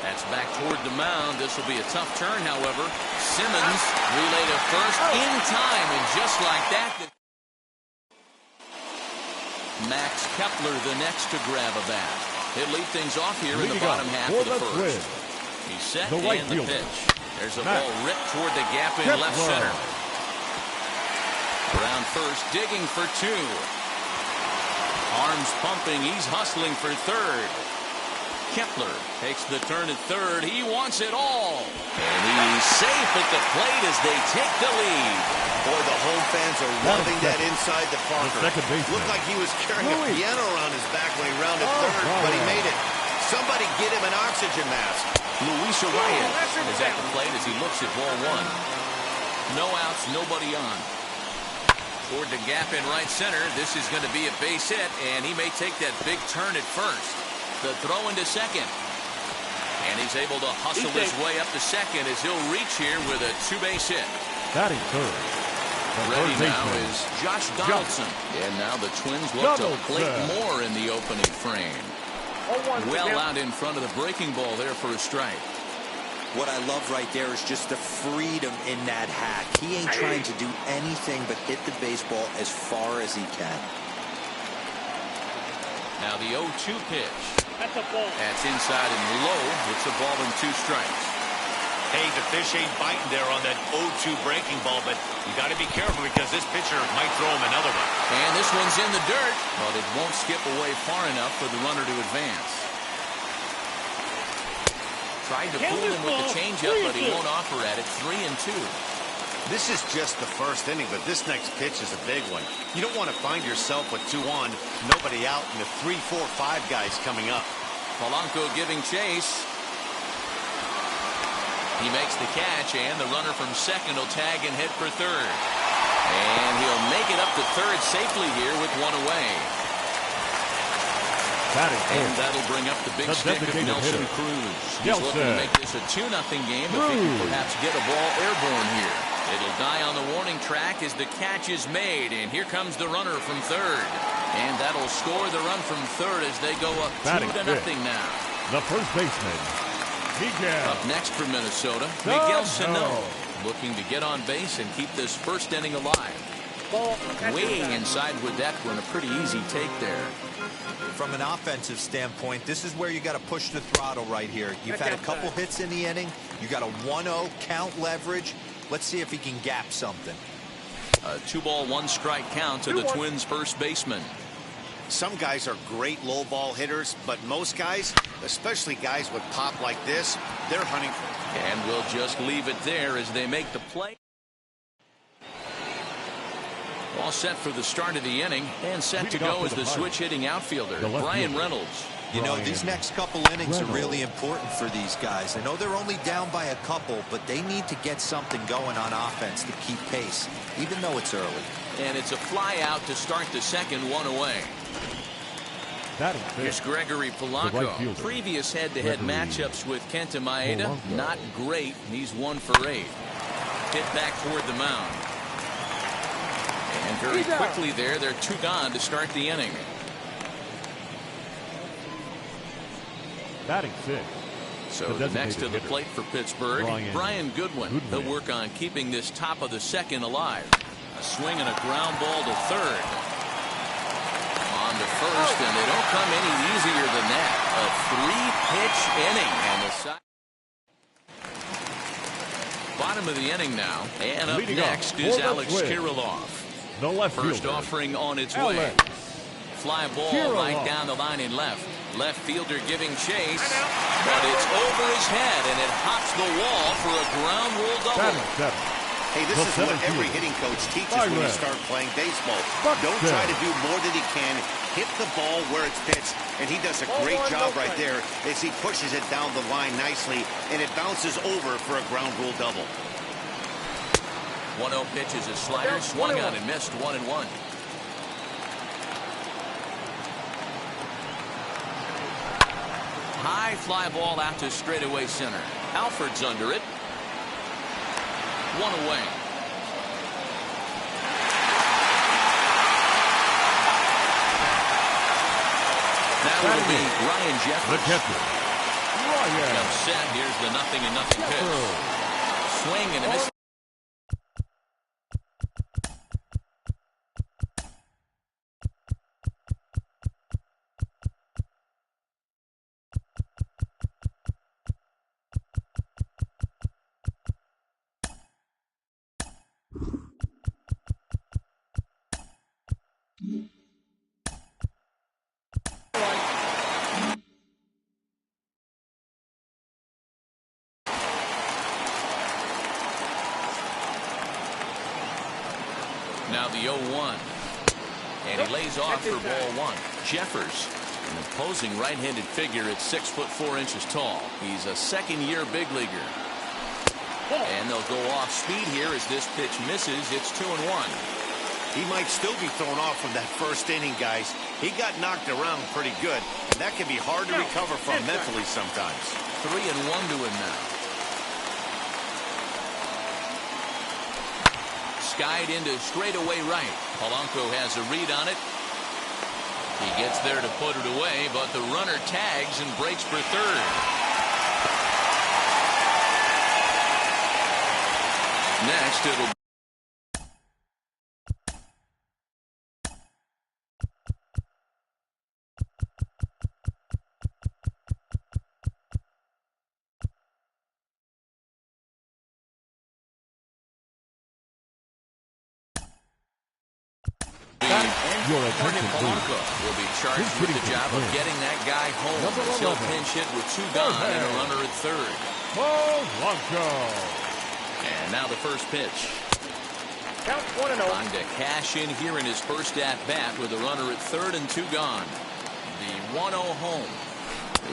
That's back toward the mound. This will be a tough turn, however. Simmons relay to first in time, and just like that, Max Kepler the next to grab a bat. He'll lead things off here in the bottom half of the first. He's set and the pitch. There's a ball ripped toward the gap in left center. Around first, digging for two. Arms pumping. He's hustling for third. Kepler takes the turn at third. He wants it all. And he's safe at the plate as they take the lead. Boy, the home fans are loving that inside the Parker. Looked like he was carrying a piano around his back when he rounded third, but he made it. Somebody get him an oxygen mask. Luis Arias is at the plate as he looks at ball one. No outs, nobody on. Toward the gap in right center. This is going to be a base hit, and he may take that big turn at first. The throw into second. And he's able to hustle his way up to second as he'll reach here with a two-base hit. Batting third. Ready now is Josh Donaldson. And now the Twins look to plate more in the opening frame. Well out in front of the breaking ball there for a strike. What I love right there is just the freedom in that hack. He ain't trying to do anything but hit the baseball as far as he can. Now the 0-2 pitch. That's a ball. That's inside and low. It's a ball and 2 strikes. Hey, the fish ain't biting there on that 0-2 breaking ball, but you got to be careful because this pitcher might throw him another one. And this one's in the dirt, but it won't skip away far enough for the runner to advance. Tried to fool him with the changeup, but he won't offer at it. 3-2. This is just the first inning, but this next pitch is a big one. You don't want to find yourself with 2 on, nobody out, and the 3, 4, 5 guys coming up. Polanco giving chase. He makes the catch, and the runner from second will tag and hit for third. And he'll make it up to third safely here with 1 away. And that'll bring up the big stick of Nelson Cruz. He's looking to make this a 2-0 game if he can perhaps get a ball airborne here. It'll die on the warning track as the catch is made, and here comes the runner from third. And that'll score the run from third as they go up 2-0 now. The first baseman, Miguel. Up next for Minnesota, Miguel Sano, looking to get on base and keep this first inning alive. Way inside with that one, a pretty easy take there. From an offensive standpoint, this is where you got to push the throttle right here. You've had a couple hits in the inning. You got a 1-0 count leverage. Let's see if he can gap something. A 2-ball, 1-strike count to the Twins' first baseman. Some guys are great low ball hitters, but most guys, especially guys with pop like this, they're hunting. And we'll just leave it there as they make the play. All set for the start of the inning, and set to go as the switch-hitting outfielder, Brian Reynolds. You know, these next couple innings are really important for these guys. I know they're only down by a couple, but they need to get something going on offense to keep pace, even though it's early. And it's a fly out to start the second, 1 away. Here's Gregory Polanco. Previous head-to-head matchups with Kenta Maeda, not great. He's 1 for 8. Hit back toward the mound. And very quickly there, they're 2 gone to start the inning. Batting 6. So the next to the plate for Pittsburgh, Brian Goodwin. He'll work on keeping this top of the second alive. A swing and a ground ball to third. On to first, and they don't come any easier than that. A 3-pitch inning, and the side. Bottom of the inning now, and up next is Alex Kirilloff. The left First fielder. offering on its way. Fly ball right down the line in left. Left fielder giving chase, but it's over his head, and it hops the wall for a ground rule double. Hey, this is what every hitting coach teaches when you start playing baseball. Don't try to do more than he can. Hit the ball where it's pitched, and he does a great job right there as he pushes it down the line nicely, and it bounces over for a ground rule double. 1-0 pitch is a slider, swung on and missed. 1-1. High fly ball out to straightaway center. Alford's under it. 1 away. Now it'll be Ryan Jeffers. The catcher. Jump set. Here's the 0-0 pitch. Swing and a miss. Now the 0-1. And he lays off for ball one. Jeffers, an imposing right-handed figure at 6'4" tall. He's a second-year big leaguer. And they'll go off speed here as this pitch misses. It's 2-1. He might still be thrown off from that first inning, guys. He got knocked around pretty good, and that can be hard to recover from mentally sometimes. 3-1 to him now. Skied into straightaway right. Polanco has a read on it. He gets there to put it away, but the runner tags and breaks for third. Next, it'll Polanco will be charged with the job of getting that guy home. He'll pinch hit with 2 gone and a runner at third. Polanco. And now the first pitch. Count 1-0. Trying to cash in here in his first at bat with a runner at third and 2 gone. The 1-0 home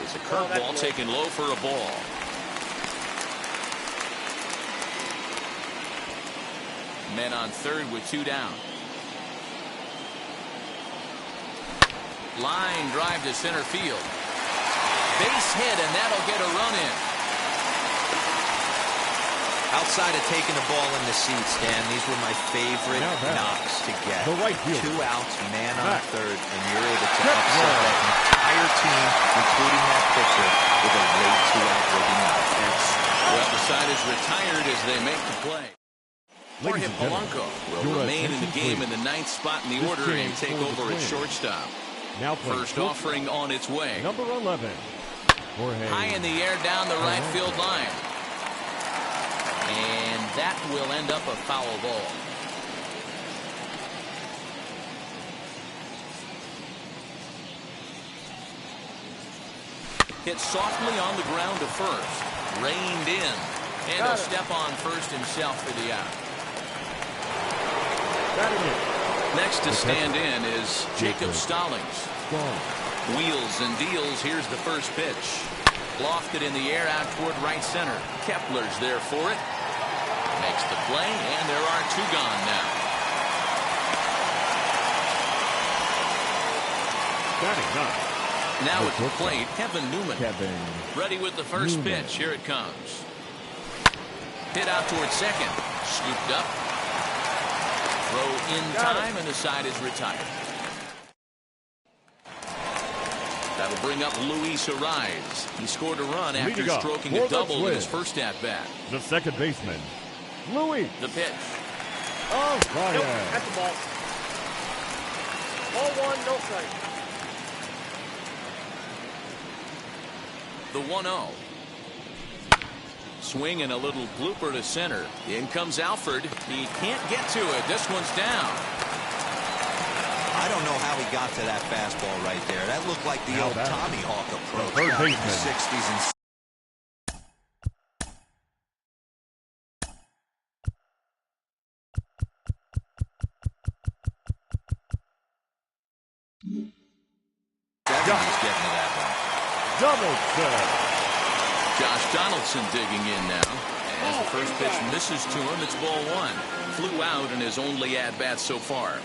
is a curveball taken low for a ball. Men on third with 2 down. Line drive to center field. Base hit, and that'll get a run in. Outside of taking the ball in the seats, Dan, these were my favorite knocks to get. 2 outs, man on third, and you're able to upset that entire team, including that pitcher, with a late 2-out worthy knock. Well, the side is retired as they make the play. Jorge Polanco will remain in the game in the 9th spot in the order and take over at shortstop. Now first offering on its way. Number 11. Jorge. High in the air down the right field line. And that will end up a foul ball. Hit softly on the ground to first. Reined in. And a step on first himself for the out. Next to stand in is Jacob Stallings. Wheels and deals. Here's the first pitch. Lofted in the air out toward right center. Kepler's there for it. Makes the play, and there are 2 gone now. Now at the plate, Kevin Newman. Ready with the first pitch. Here it comes. Hit out toward second. Scooped up. Throw in time, and the side is retired. That'll bring up Luis Ariz. He scored a run after stroking a double in his first at-bat. The second baseman, Luis. The pitch. Oh, nope, that's the ball. Ball 1, no strike. The 1-0. Swing and a little blooper to center. In comes Alford. He can't get to it. This one's down. I don't know how he got to that fastball right there. That looked like the old Tommy Hawk approach back in the 60s and 70s. Getting to that one. Donaldson. Josh Donaldson digging in now. As the first pitch misses to him, it's ball 1. Flew out in his only at-bat so far.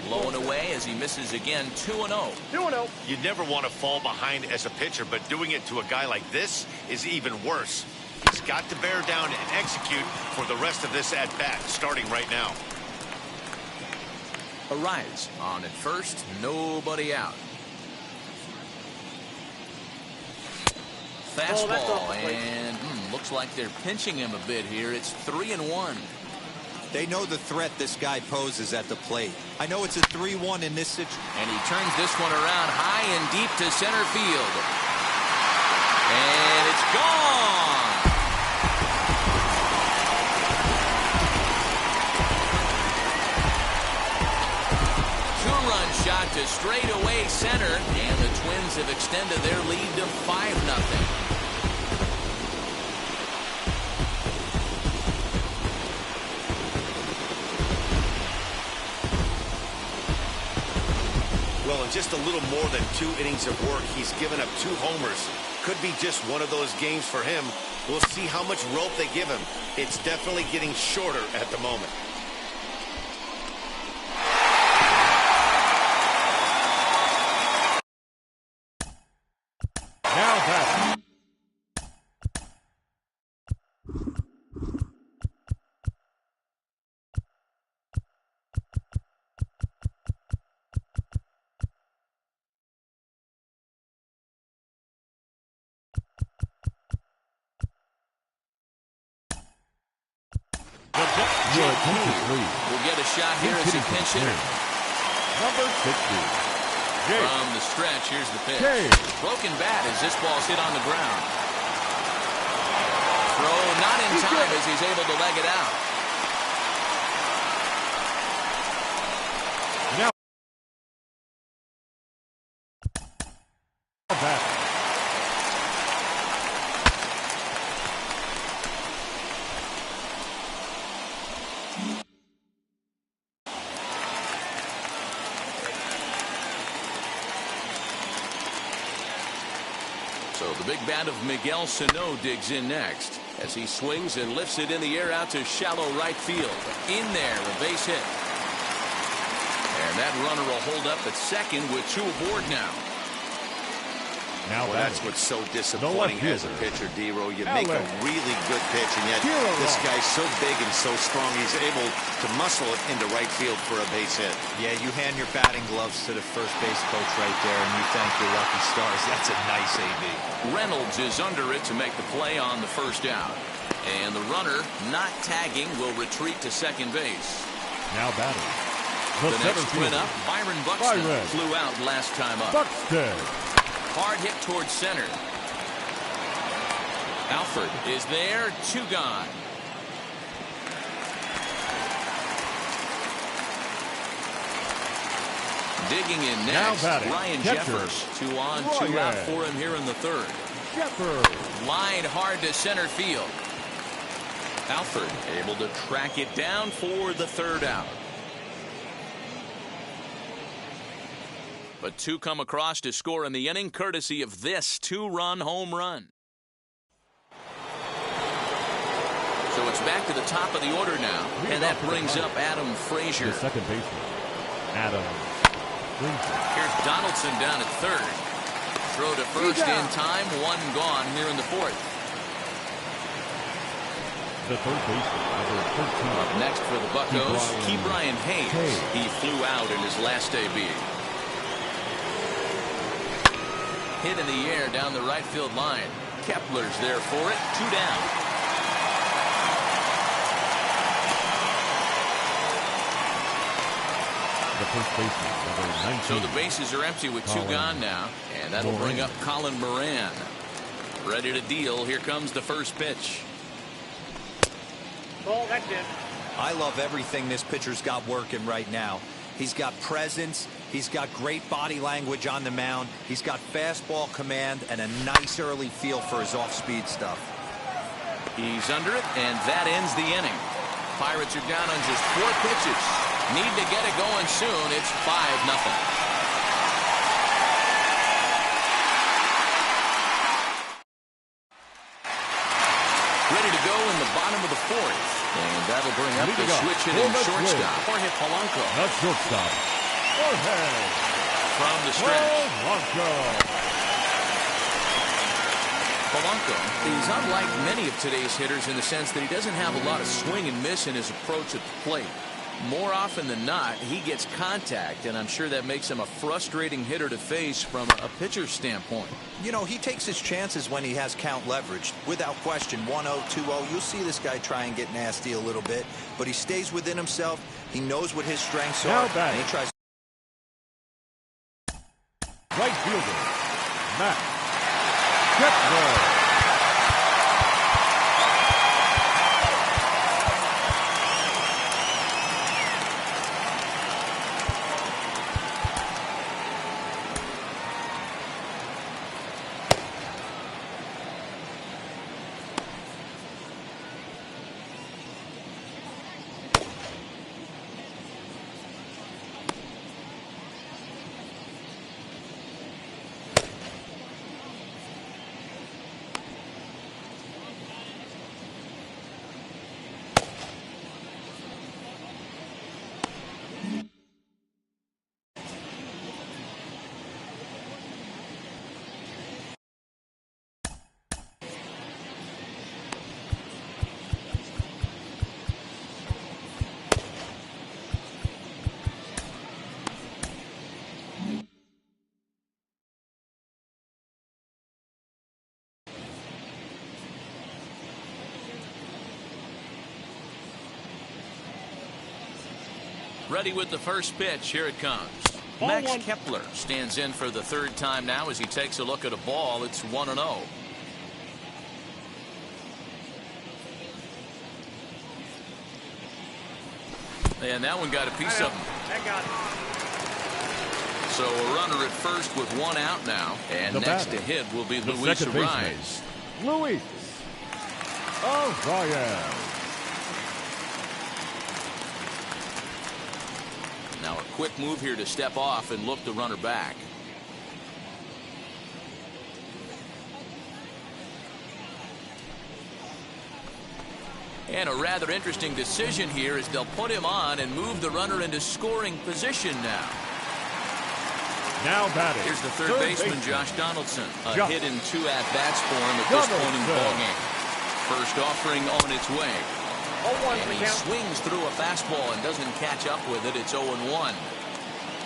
Blowing away as he misses again. 2-0. 2-0. You never want to fall behind as a pitcher, but doing it to a guy like this is even worse. He's got to bear down and execute for the rest of this at-bat, starting right now. Ariz on at first, nobody out. Fastball, and looks like they're pinching him a bit here. It's 3-1. They know the threat this guy poses at the plate. I know it's a 3-1 in this situation. And he turns this one around high and deep to center field. And it's gone. Two-run shot to straightaway center, and the Twins have extended their lead to 5-0. just a little more than 2 innings of work. He's given up 2 homers. Could be just one of those games for him. We'll see how much rope they give him. It's definitely getting shorter at the moment. Now that. Will get a shot here as a pinch hitter. Number 60. From the stretch, here's the pitch. Broken bat as this ball's hit on the ground. Throw not in time as he's able to leg it out. Now that. So the big bat of Miguel Sano digs in next as he swings and lifts it in the air out to shallow right field. In there, a base hit. And that runner will hold up at second with 2 aboard now. Well, that's what's so disappointing as a pitcher, D-Roll. You make a really good pitch, and yet this guy's so big and so strong, he's able to muscle it into right field for a base hit. Yeah, you hand your batting gloves to the first base coach right there, and you thank your lucky stars. That's a nice AB. Reynolds is under it to make the play on the first out. And the runner, not tagging, will retreat to second base. Now batting. The next twin up, Byron Buxton flew out last time up. Buxton. Hard hit towards center. Alford is there, 2 gone. Digging in next, Ryan Jeffers. 2 on, 2 out for him here in the 3rd. Jeffers. Line hard to center field. Alford able to track it down for the 3rd out. But 2 come across to score in the inning, courtesy of this 2-run home run. So it's back to the top of the order now, and that brings up Adam Frazier. The second baseman, Adam Frazier. Here's Donaldson down at 3rd. Throw to first in time, 1 gone here in the 4th. The third baseman, number 13. Up next for the Buccos, Ke'Bryan Hayes. He flew out in his last AB. Hit in the air down the right field line. Kepler's there for it. 2 down. The first baseman, number 19. So the bases are empty with 2 gone now. And that'll bring up Colin Moran. Ready to deal. Here comes the first pitch. Oh, that's it. I love everything this pitcher's got working right now. He's got presence. He's got great body language on the mound. He's got fastball command and a nice early feel for his off-speed stuff. He's under it, and that ends the inning. Pirates are down on just 4 pitches. Need to get it going soon. It's 5-0. Ready to go in the bottom of the 4th. And that'll bring up the switch hitting shortstop. Jorge Polanco. That's shortstop. Jorge. From the stretch. Polanco is unlike many of today's hitters in the sense that he doesn't have a lot of swing and miss in his approach at the plate. More often than not, he gets contact, and I'm sure that makes him a frustrating hitter to face from a pitcher's standpoint. You know, he takes his chances when he has count leverage. Without question, 1-0, 2-0, you'll see this guy try and get nasty a little bit, but he stays within himself. He knows what his strengths are, and he tries. Right fielder, Matt Kepler. Ready with the first pitch. Here it comes. Max Kepler stands in for the third time now as he takes a look at a ball. It's 1-0. And that one got a piece of him. So a runner at first with one out now. And next to hit will be Luis Ariz. Luis Ariz. Now a quick move here to step off and look the runner back. And a rather interesting decision here as they'll put him on and move the runner into scoring position now. Now batting. Here's the third baseman, Josh Donaldson. A hit in 2 at-bats for him at this point in the ballgame. First offering on its way. And he swings through a fastball and doesn't catch up with it. It's 0-1.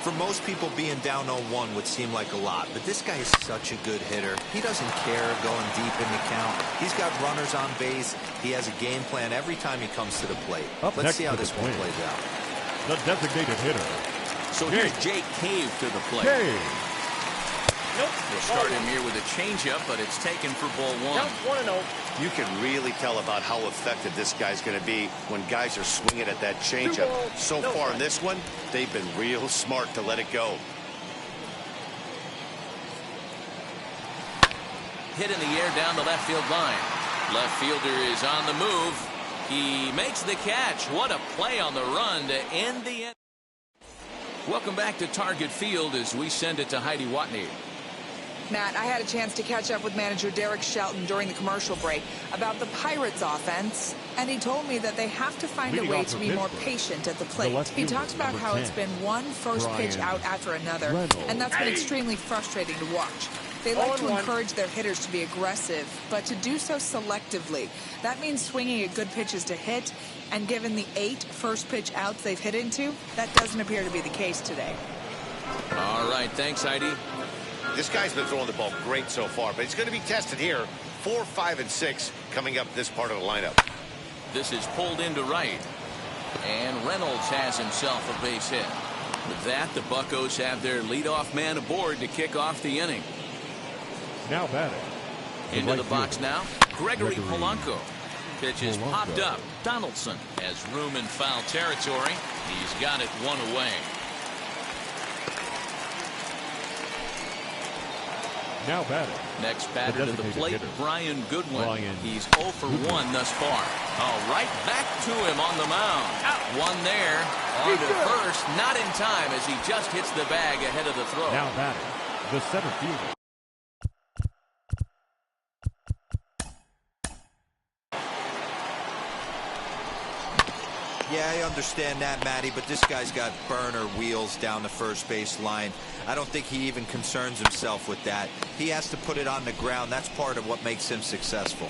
For most people, being down 0-1 would seem like a lot, but this guy is such a good hitter. He doesn't care going deep in the count. He's got runners on base. He has a game plan every time he comes to the plate. Let's see how this one plays out. The designated hitter. So here's Jake Cave to the plate. We'll start him here with a changeup, but it's taken for ball 1. You can really tell about how effective this guy's going to be when guys are swinging at that changeup. So far in this one, they've been real smart to let it go. Hit in the air down the left field line. Left fielder is on the move. He makes the catch. What a play on the run to end the end. Welcome back to Target Field as we send it to Heidi Watney. Matt, I had a chance to catch up with manager Derek Shelton during the commercial break about the Pirates offense, and he told me that they have to find a way to be more patient at the plate. He talked about how it's been one first pitch out after another, and that's been extremely frustrating to watch. They like to encourage their hitters to be aggressive, but to do so selectively. That means swinging at good pitches to hit, and given the 8 first pitch outs they've hit into, that doesn't appear to be the case today. All right, thanks, Heidi. This guy's been throwing the ball great so far, but he's going to be tested here. 4, 5, and 6 coming up this part of the lineup. This is pulled into right. And Reynolds has himself a base hit. With that, the Buccos have their leadoff man aboard to kick off the inning. Now batting. Into the box now, Gregory Polanco. Pitch is popped up. Donaldson has room in foul territory. He's got it 1 away. Now batting. Next batter to the plate, Brian Goodwin. He's 0 for 1 thus far. Oh, right back to him on the mound. One there. On to first. Not in time as he just hits the bag ahead of the throw. Now batting. The center fielder. Yeah, I understand that, Matty, but this guy's got burner wheels down the first base line. I don't think he even concerns himself with that. He has to put it on the ground. That's part of what makes him successful.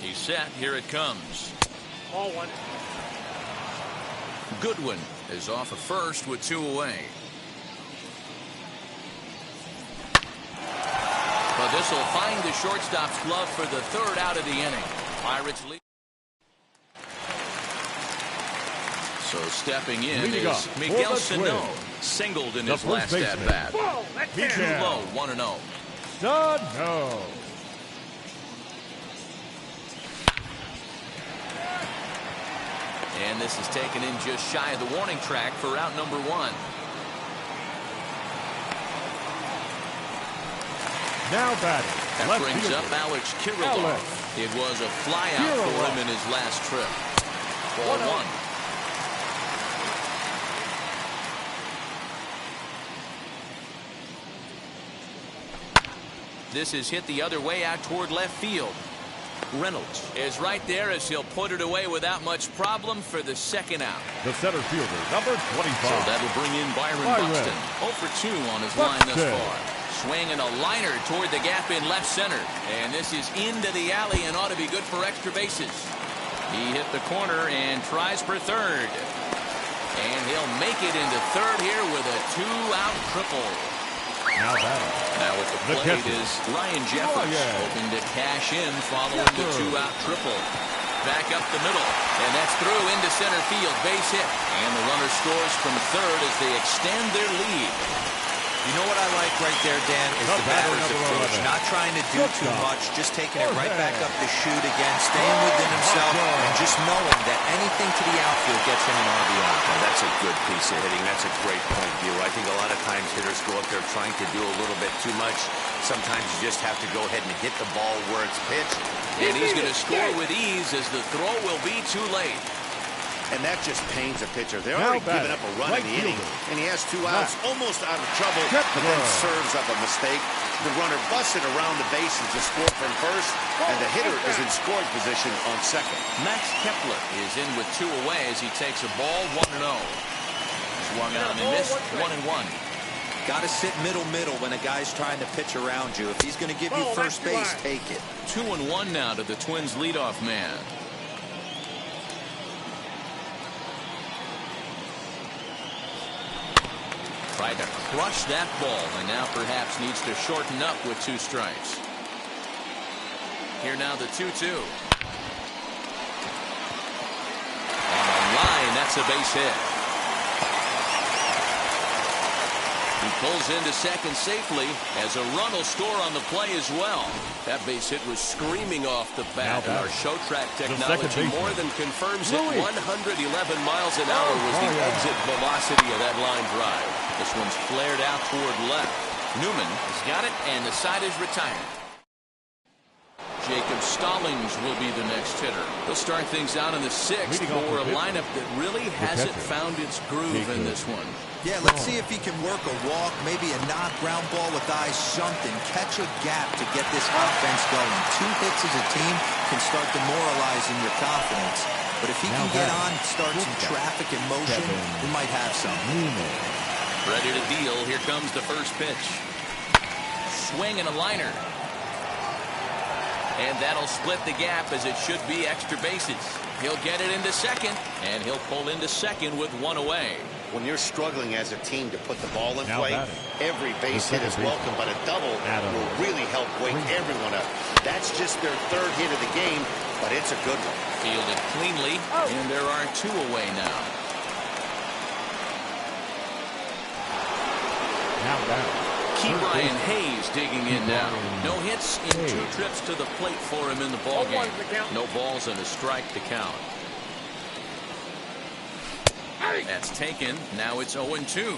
He's set. Here it comes. Ball 1. Goodwin is off at first with 2 away. But this will find the shortstop's glove for the 3rd out of the inning. Pirates lead. So stepping in is Miguel Sano. Singled in his last at-bat. 2 low, 1-0. Sano. And this is taken in just shy of the warning track for out number 1. Now batting. That brings up Alex Kirilloff. It was a flyout for him in his last trip. Ball 1. This is hit the other way out toward left field. Reynolds is right there as he'll put it away without much problem for the 2nd out. The center fielder, number 25. So that'll bring in Byron Buxton. 0 for 2 on his line thus far. Swing and a liner toward the gap in left center. And this is into the alley and ought to be good for extra bases. He hit the corner and tries for third. And he'll make it into third here with a 2-out triple. Now at the plate is Ryan Jeffers, hoping to cash in following the 2-out triple. Back up the middle, and that's through into center field. Base hit, and the runner scores from third as they extend their lead. You know what I like right there, Dan, is the batter's approach. Not trying to do too much, just taking it right back up the chute again, staying within himself, and just knowing that anything to the outfield gets him an RBI. Well, that's a good piece of hitting. That's a great point of view. I think a lot of times hitters go up there trying to do a little bit too much. Sometimes you just have to go ahead and hit the ball where it's pitched. And he's going to score with ease as the throw will be too late. And that just pains a pitcher. They're already giving up a run in the inning, and he has 2 outs, almost out of trouble, but then serves up a mistake. The runner busted around the bases to score from first, and the hitter is in scoring position on second. Max Kepler is in with 2 away as he takes a ball 1-0. Swung on and missed 1-1. Got to sit middle when a guy's trying to pitch around you. If he's going to give you first base, take it. 2-1 now to the Twins' leadoff man. Tried to crush that ball, and now perhaps needs to shorten up with 2 strikes. Here now the 2-2. On the line, that's a base hit. He pulls into second safely as a run will score on the play as well. That base hit was screaming off the bat, and our show track technology more than confirms it. 111 miles an hour was the exit velocity of that line drive. This one's flared out toward left. Newman has got it, and the side is retired. Jacob Stallings will be the next hitter. He'll start things out in the 6th for a lineup that really hasn't found its groove in this one. Yeah, let's see if he can work a walk, maybe a knock, ground ball with eyes, something. Catch a gap to get this offense going. 2 hits as a team can start demoralizing your confidence. But if he can get on, start some traffic in motion, we might have something. Ready to deal. Here comes the first pitch. Swing and a liner. And that'll split the gap as it should be extra bases. He'll get it into second, and he'll pull into second with 1 away. When you're struggling as a team to put the ball in play, every base hit is welcome, but a double will really help wake everyone up. That's just their 3rd hit of the game, but it's a good one. Fielded cleanly, and there are 2 away now. Key Ryan Hayes digging in now. No hits in 2 trips to the plate for him in the ballgame. No balls and a strike to count. That's taken. Now it's 0-2.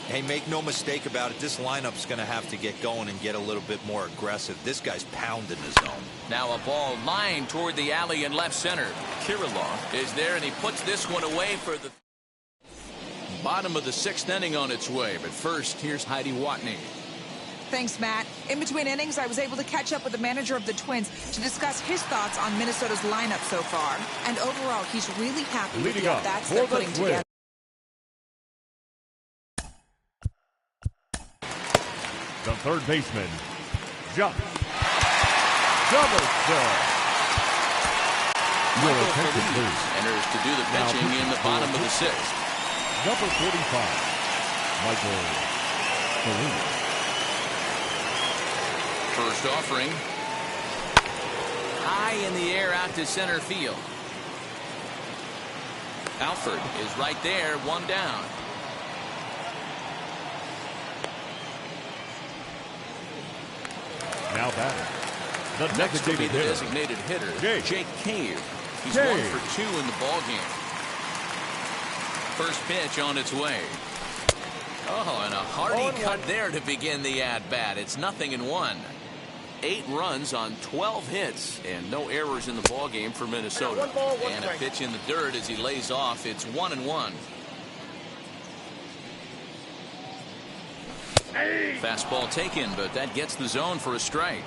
Hey, make no mistake about it. This lineup's going to have to get going and get a little bit more aggressive. This guy's pounding the zone. Now a ball lined toward the alley in left center. Kirilov is there, and he puts this one away for the bottom of the 6th inning on its way. But first, here's Heidi Watney. Thanks, Matt. In between innings, I was able to catch up with the manager of the Twins to discuss his thoughts on Minnesota's lineup so far. And overall, he's really happy with the at-bats they're putting together. The third baseman, Josh Donaldson. Michael Feliz enters to do the pitching in the bottom of the 6th. Number 45, Michael Feliz. First offering. High in the air out to center field. Alford is right there, 1 down. Now batting. The next to be the hitter. Designated hitter, Jake Cave. He's 1 for 2 in the ballgame. First pitch on its way. Oh, and a hearty cut there to begin the at-bat. It's 0-1. 8 runs on 12 hits and no errors in the ballgame for Minnesota. And a pitch in the dirt as he lays off. It's 1-1. Fastball taken, but that gets the zone for a strike.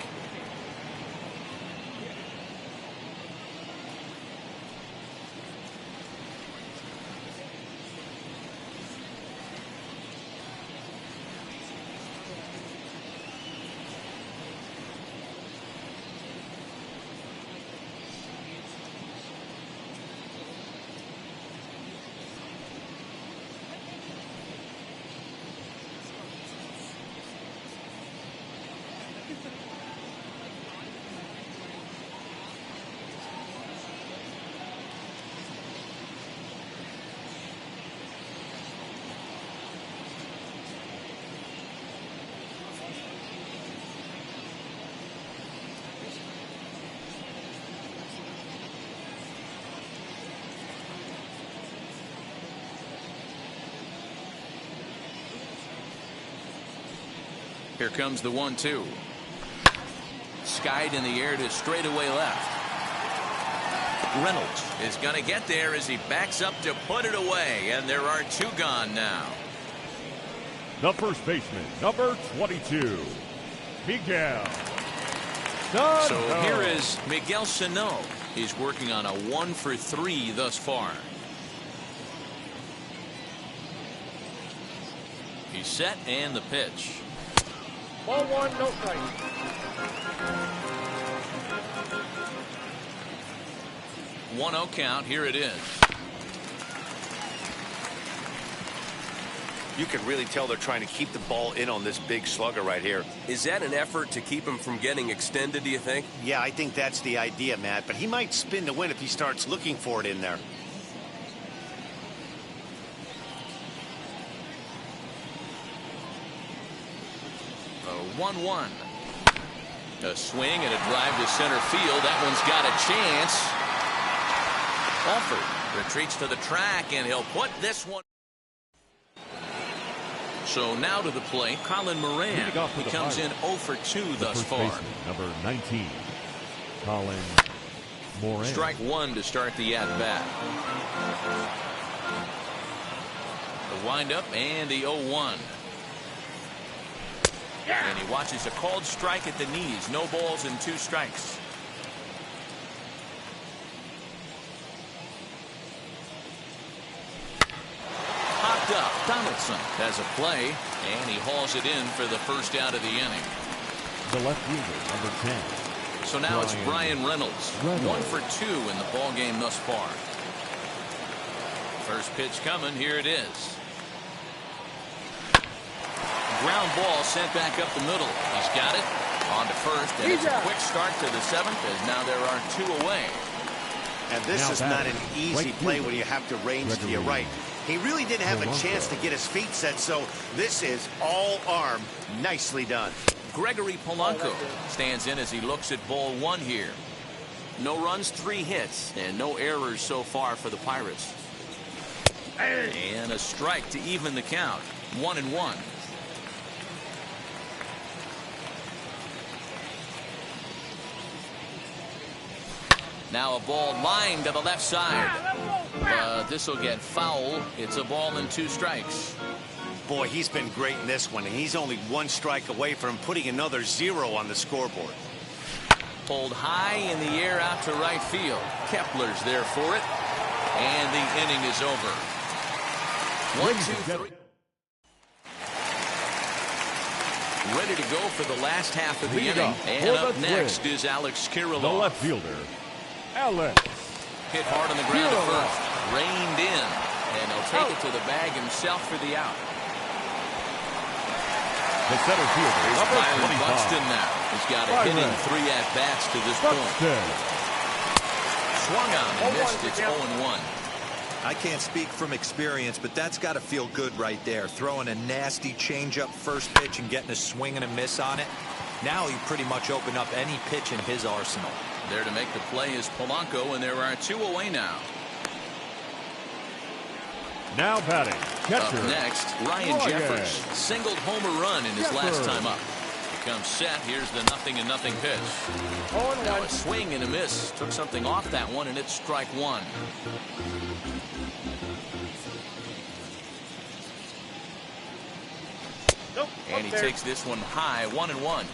Here comes the 1-2. Skied in the air to straightaway left. Reynolds is going to get there as he backs up to put it away, and there are 2 gone now. The first baseman, number 22, Miguel Sano. So here is Miguel Sano. He's working on a 1-for-3 thus far. He's set, and the pitch. Ball 1, no strike. 1-0 count. Here it is. You can really tell they're trying to keep the ball in on this big slugger right here. Is that an effort to keep him from getting extended, do you think? Yeah, I think that's the idea, Matt. But he might spin to win if he starts looking for it in there. A 1-1. A swing and a drive to center field. That one's got a chance. Alford retreats to the track, and he'll put this one. So now to the plate, Colin Moran. He comes in 0-for-2 thus far. Number 19, Colin Moran. Strike 1 to start the at-bat. The windup and the 0-1. And he watches a called strike at the knees. No balls and 2 strikes. Popped up. Donaldson has a play, and he hauls it in for the first out of the inning. The left fielder, number 10. So now it's Brian Reynolds. 1-for-2 in the ball game thus far. First pitch coming. Here it is. Ground ball sent back up the middle. He's got it on to first, and it's a quick start to the 7th as now there are 2 away. And this is not an easy play when you have to range to your right. He really didn't have a chance to get his feet set, so this is all arm. Nicely done. Gregory Polanco stands in as he looks at ball 1 here. No runs, 3 hits, and no errors so far for the Pirates. And a strike to even the count. 1-1. Now a ball lined to the left side. But this will get foul. It's a ball and 2 strikes. Boy, he's been great in this one, and he's only 1 strike away from putting another 0 on the scoreboard. Pulled high in the air out to right field. Kepler's there for it. And the inning is over. 1, 2, 3. Ready to go for the last half of the inning. And up next is Alex Kirilloff. The left fielder, Alex. Hit hard on the ground at first. Reined in. And he'll take it to the bag himself for the out. The center fielder, Here's number Byron 25. Buxton now. He's got a hitting 3 at-bats to this point. Swung on and missed. It's 0-1. I can't speak from experience, but that's got to feel good right there. Throwing a nasty changeup first pitch and getting a swing and a miss on it. Now he pretty much opened up any pitch in his arsenal. There to make the play is Polanco, and there are 2 away now. Now batting, catcher. Up next, Ryan Jeffers singled home a run in his last time up. He comes set. Here's the 0-0 pitch. Now a swing and a miss. Took something off that one, and it's strike 1. And he takes this one high. 1-1.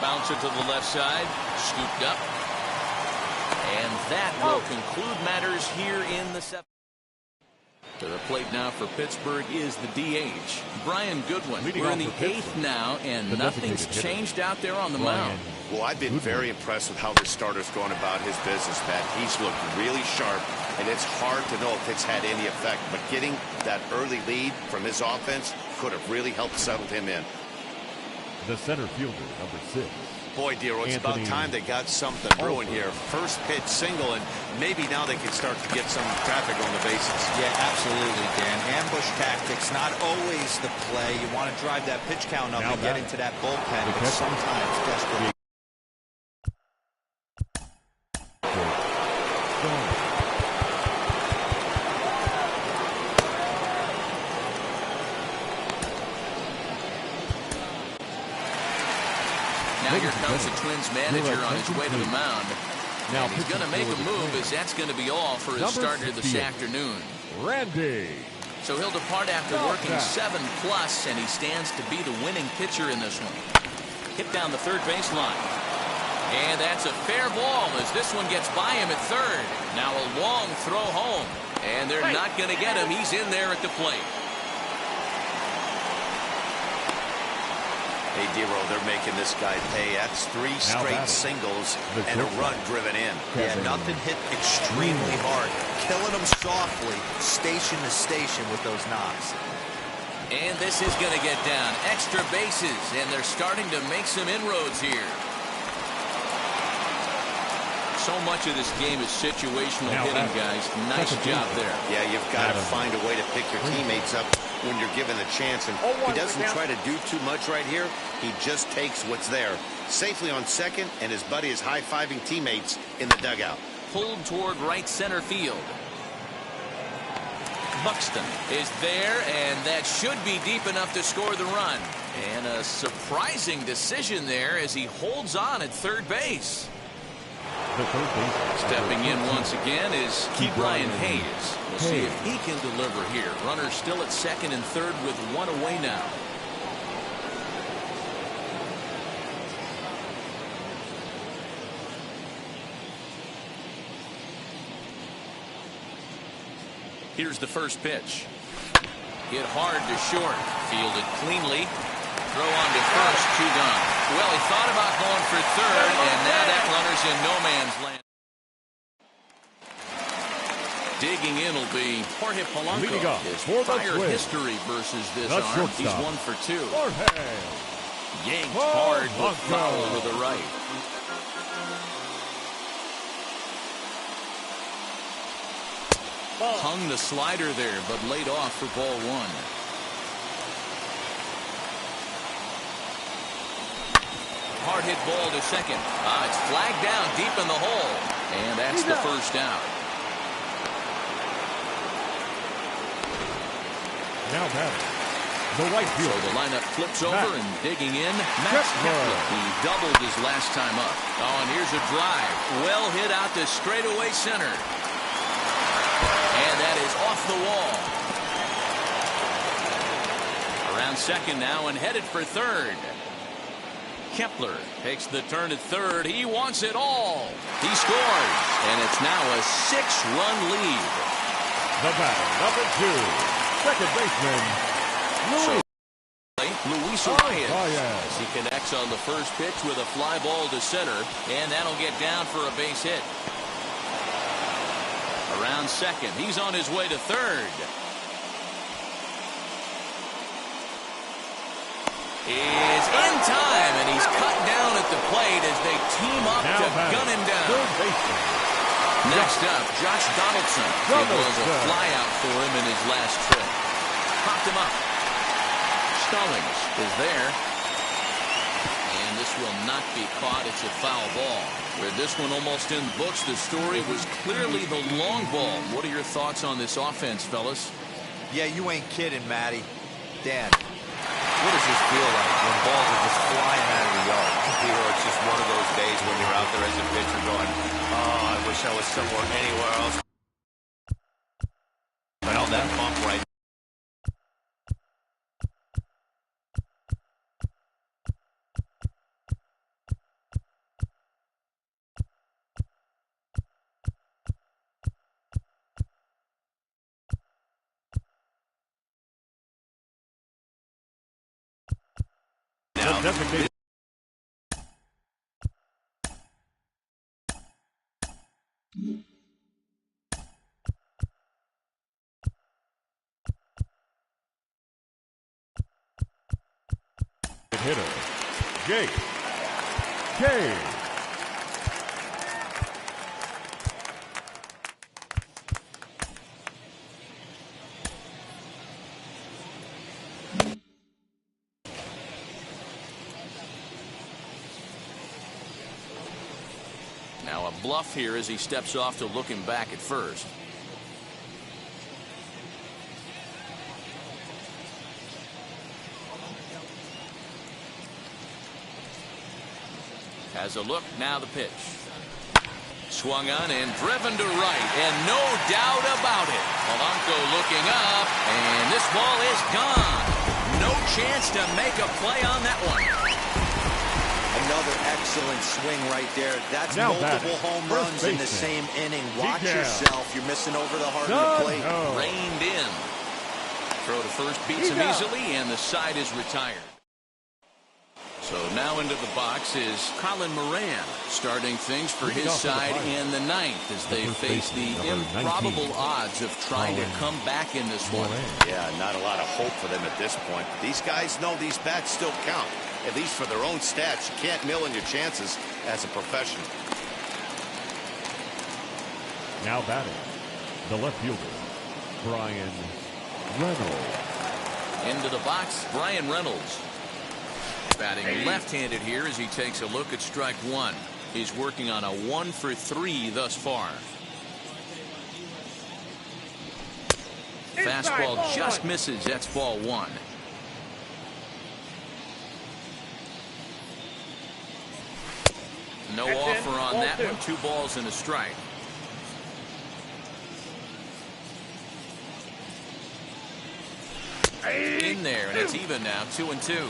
Bouncer to the left side, scooped up, and that will conclude matters here in the 7th. To the plate now for Pittsburgh is the DH, Brian Goodwin. We're in the 8th now, and nothing's changed out there on the mound. Well, I've been very impressed with how this starter's going about his business, Matt. He's looked really sharp, and it's hard to know if it's had any effect, but getting that early lead from his offense could have really helped settle him in. The center fielder, number 6. Boy, Dero, it's about time they got something brewing here. First pitch single, and maybe now they can start to get some traffic on the bases. Yeah, absolutely, Dan. Ambush tactics, not always the play. You want to drive that pitch count up and get into that bullpen, but sometimes desperate. Now here comes the Twins manager on his way to the mound. Now he's going to make a move, as that's going to be all for his starter this afternoon. Randy. So he'll depart after working 7+, and he stands to be the winning pitcher in this one. Hit down the third baseline. And that's a fair ball as this one gets by him at third. Now a long throw home. And they're not going to get him. He's in there at the plate. Hey, Dero, they're making this guy pay. That's 3 straight singles and a run driven in. Yeah, nothing hit extremely hard. Killing them softly, station to station with those knocks. And this is going to get down. Extra bases, and they're starting to make some inroads here. So much of this game is situational hitting, guys. Nice job there. Yeah, you've got to find a way to pick your teammates up when you're given the chance, and he doesn't try to do too much right here. He just takes what's there. Safely on second, and his buddy is high-fiving teammates in the dugout. Pulled toward right center field. Buxton is there, and that should be deep enough to score the run. And a surprising decision there as he holds on at third base. Stepping in once again is Brian Hayes. We'll see if he can deliver here. Runner still at second and third with one away now. Here's the first pitch. Hit hard to short. Fielded cleanly. Throw on to first, 2 gone. Well, he thought about going for third, and now that runner's in no man's land. Digging in will be Jorge Polanco. His prior history versus this arm. He's 1 for 2. Yanked hard, but foul to the right. Hung the slider there, but laid off for ball 1. Hard hit ball to second. It's flagged down deep in the hole. And that's the first out. Now batting, the right field. So the lineup flips over and digging in. Max Kepler. He doubled his last time up. Oh, and here's a drive. Well hit out to straightaway center. And that is off the wall. Around second now and headed for third. Kepler takes the turn at third. He wants it all. He scores. And it's now a 6-run lead. The batter, number 2. Second baseman, Luis Arias. He connects on the first pitch with a fly ball to center, and that'll get down for a base hit. Around second, he's on his way to third. Is in time, and he's cut down at the plate as they team up to gun him down. Next up, Josh Donaldson. It was a flyout for him in his last trip. Popped him up. Stallings is there. And this will not be caught. It's a foul ball. With this one almost in the books, the story was clearly the long ball. What are your thoughts on this offense, fellas? Yeah, you ain't kidding, Matty. Dan, what does this feel like when balls are just flying out of the yard? It's just one of those days when you're out there as a pitcher going, oh, I wish I was somewhere anywhere else. Well, that bump right. Designated. Hitter, Jake K. Now a bluff here as he steps off to look him back at first. Has a look, now the pitch. Swung on and driven to right, and no doubt about it. Polanco looking up, and this ball is gone. No chance to make a play on that one. Another excellent swing right there. That's now multiple home runs in the same inning. Watch yourself. You're missing over the heart of the plate. Reined in. Throw to first beats him easily, and the side is retired. So now into the box is Colin Moran, starting things for his side in the ninth as they face the improbable odds of trying to come back in this one. Yeah, not a lot of hope for them at this point. These guys know these bats still count, at least for their own stats. You can't mill in your chances as a professional. Now batting, the left fielder, Brian Reynolds. Into the box, Brian Reynolds. Batting left-handed here as he takes a look at strike one. He's working on a 1-for-3 thus far. Fastball just misses. That's ball one. No offer on that one. 2 balls and a strike. In there, and it's even now, 2-2.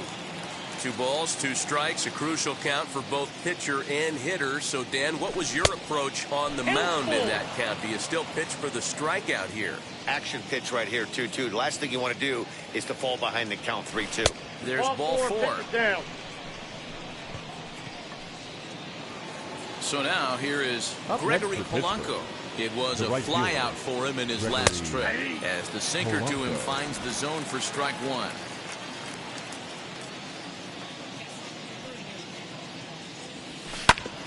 2 balls, 2 strikes, a crucial count for both pitcher and hitter. So, Dan, what was your approach on the mound in that count? Do you still pitch for the strikeout here? Action pitch right here, 2-2. The last thing you want to do is to fall behind the count 3-2. There's ball 4. So now here is Gregory Polanco. It was a flyout for him in his last trip as the sinker to him finds the zone for strike one.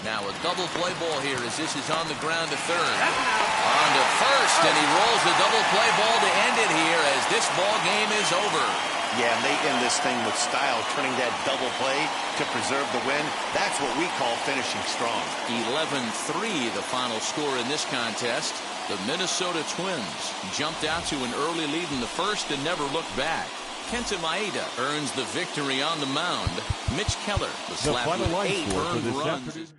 Now a double play ball here as this is on the ground to third. On to first, and he rolls the double play ball to end it here as this ball game is over. Yeah, and they end this thing with style, turning that double play to preserve the win. That's what we call finishing strong. 11-3 the final score in this contest. The Minnesota Twins jumped out to an early lead in the first and never looked back. Kenta Maeda earns the victory on the mound. Mitch Keller was slapped with 8 earned runs.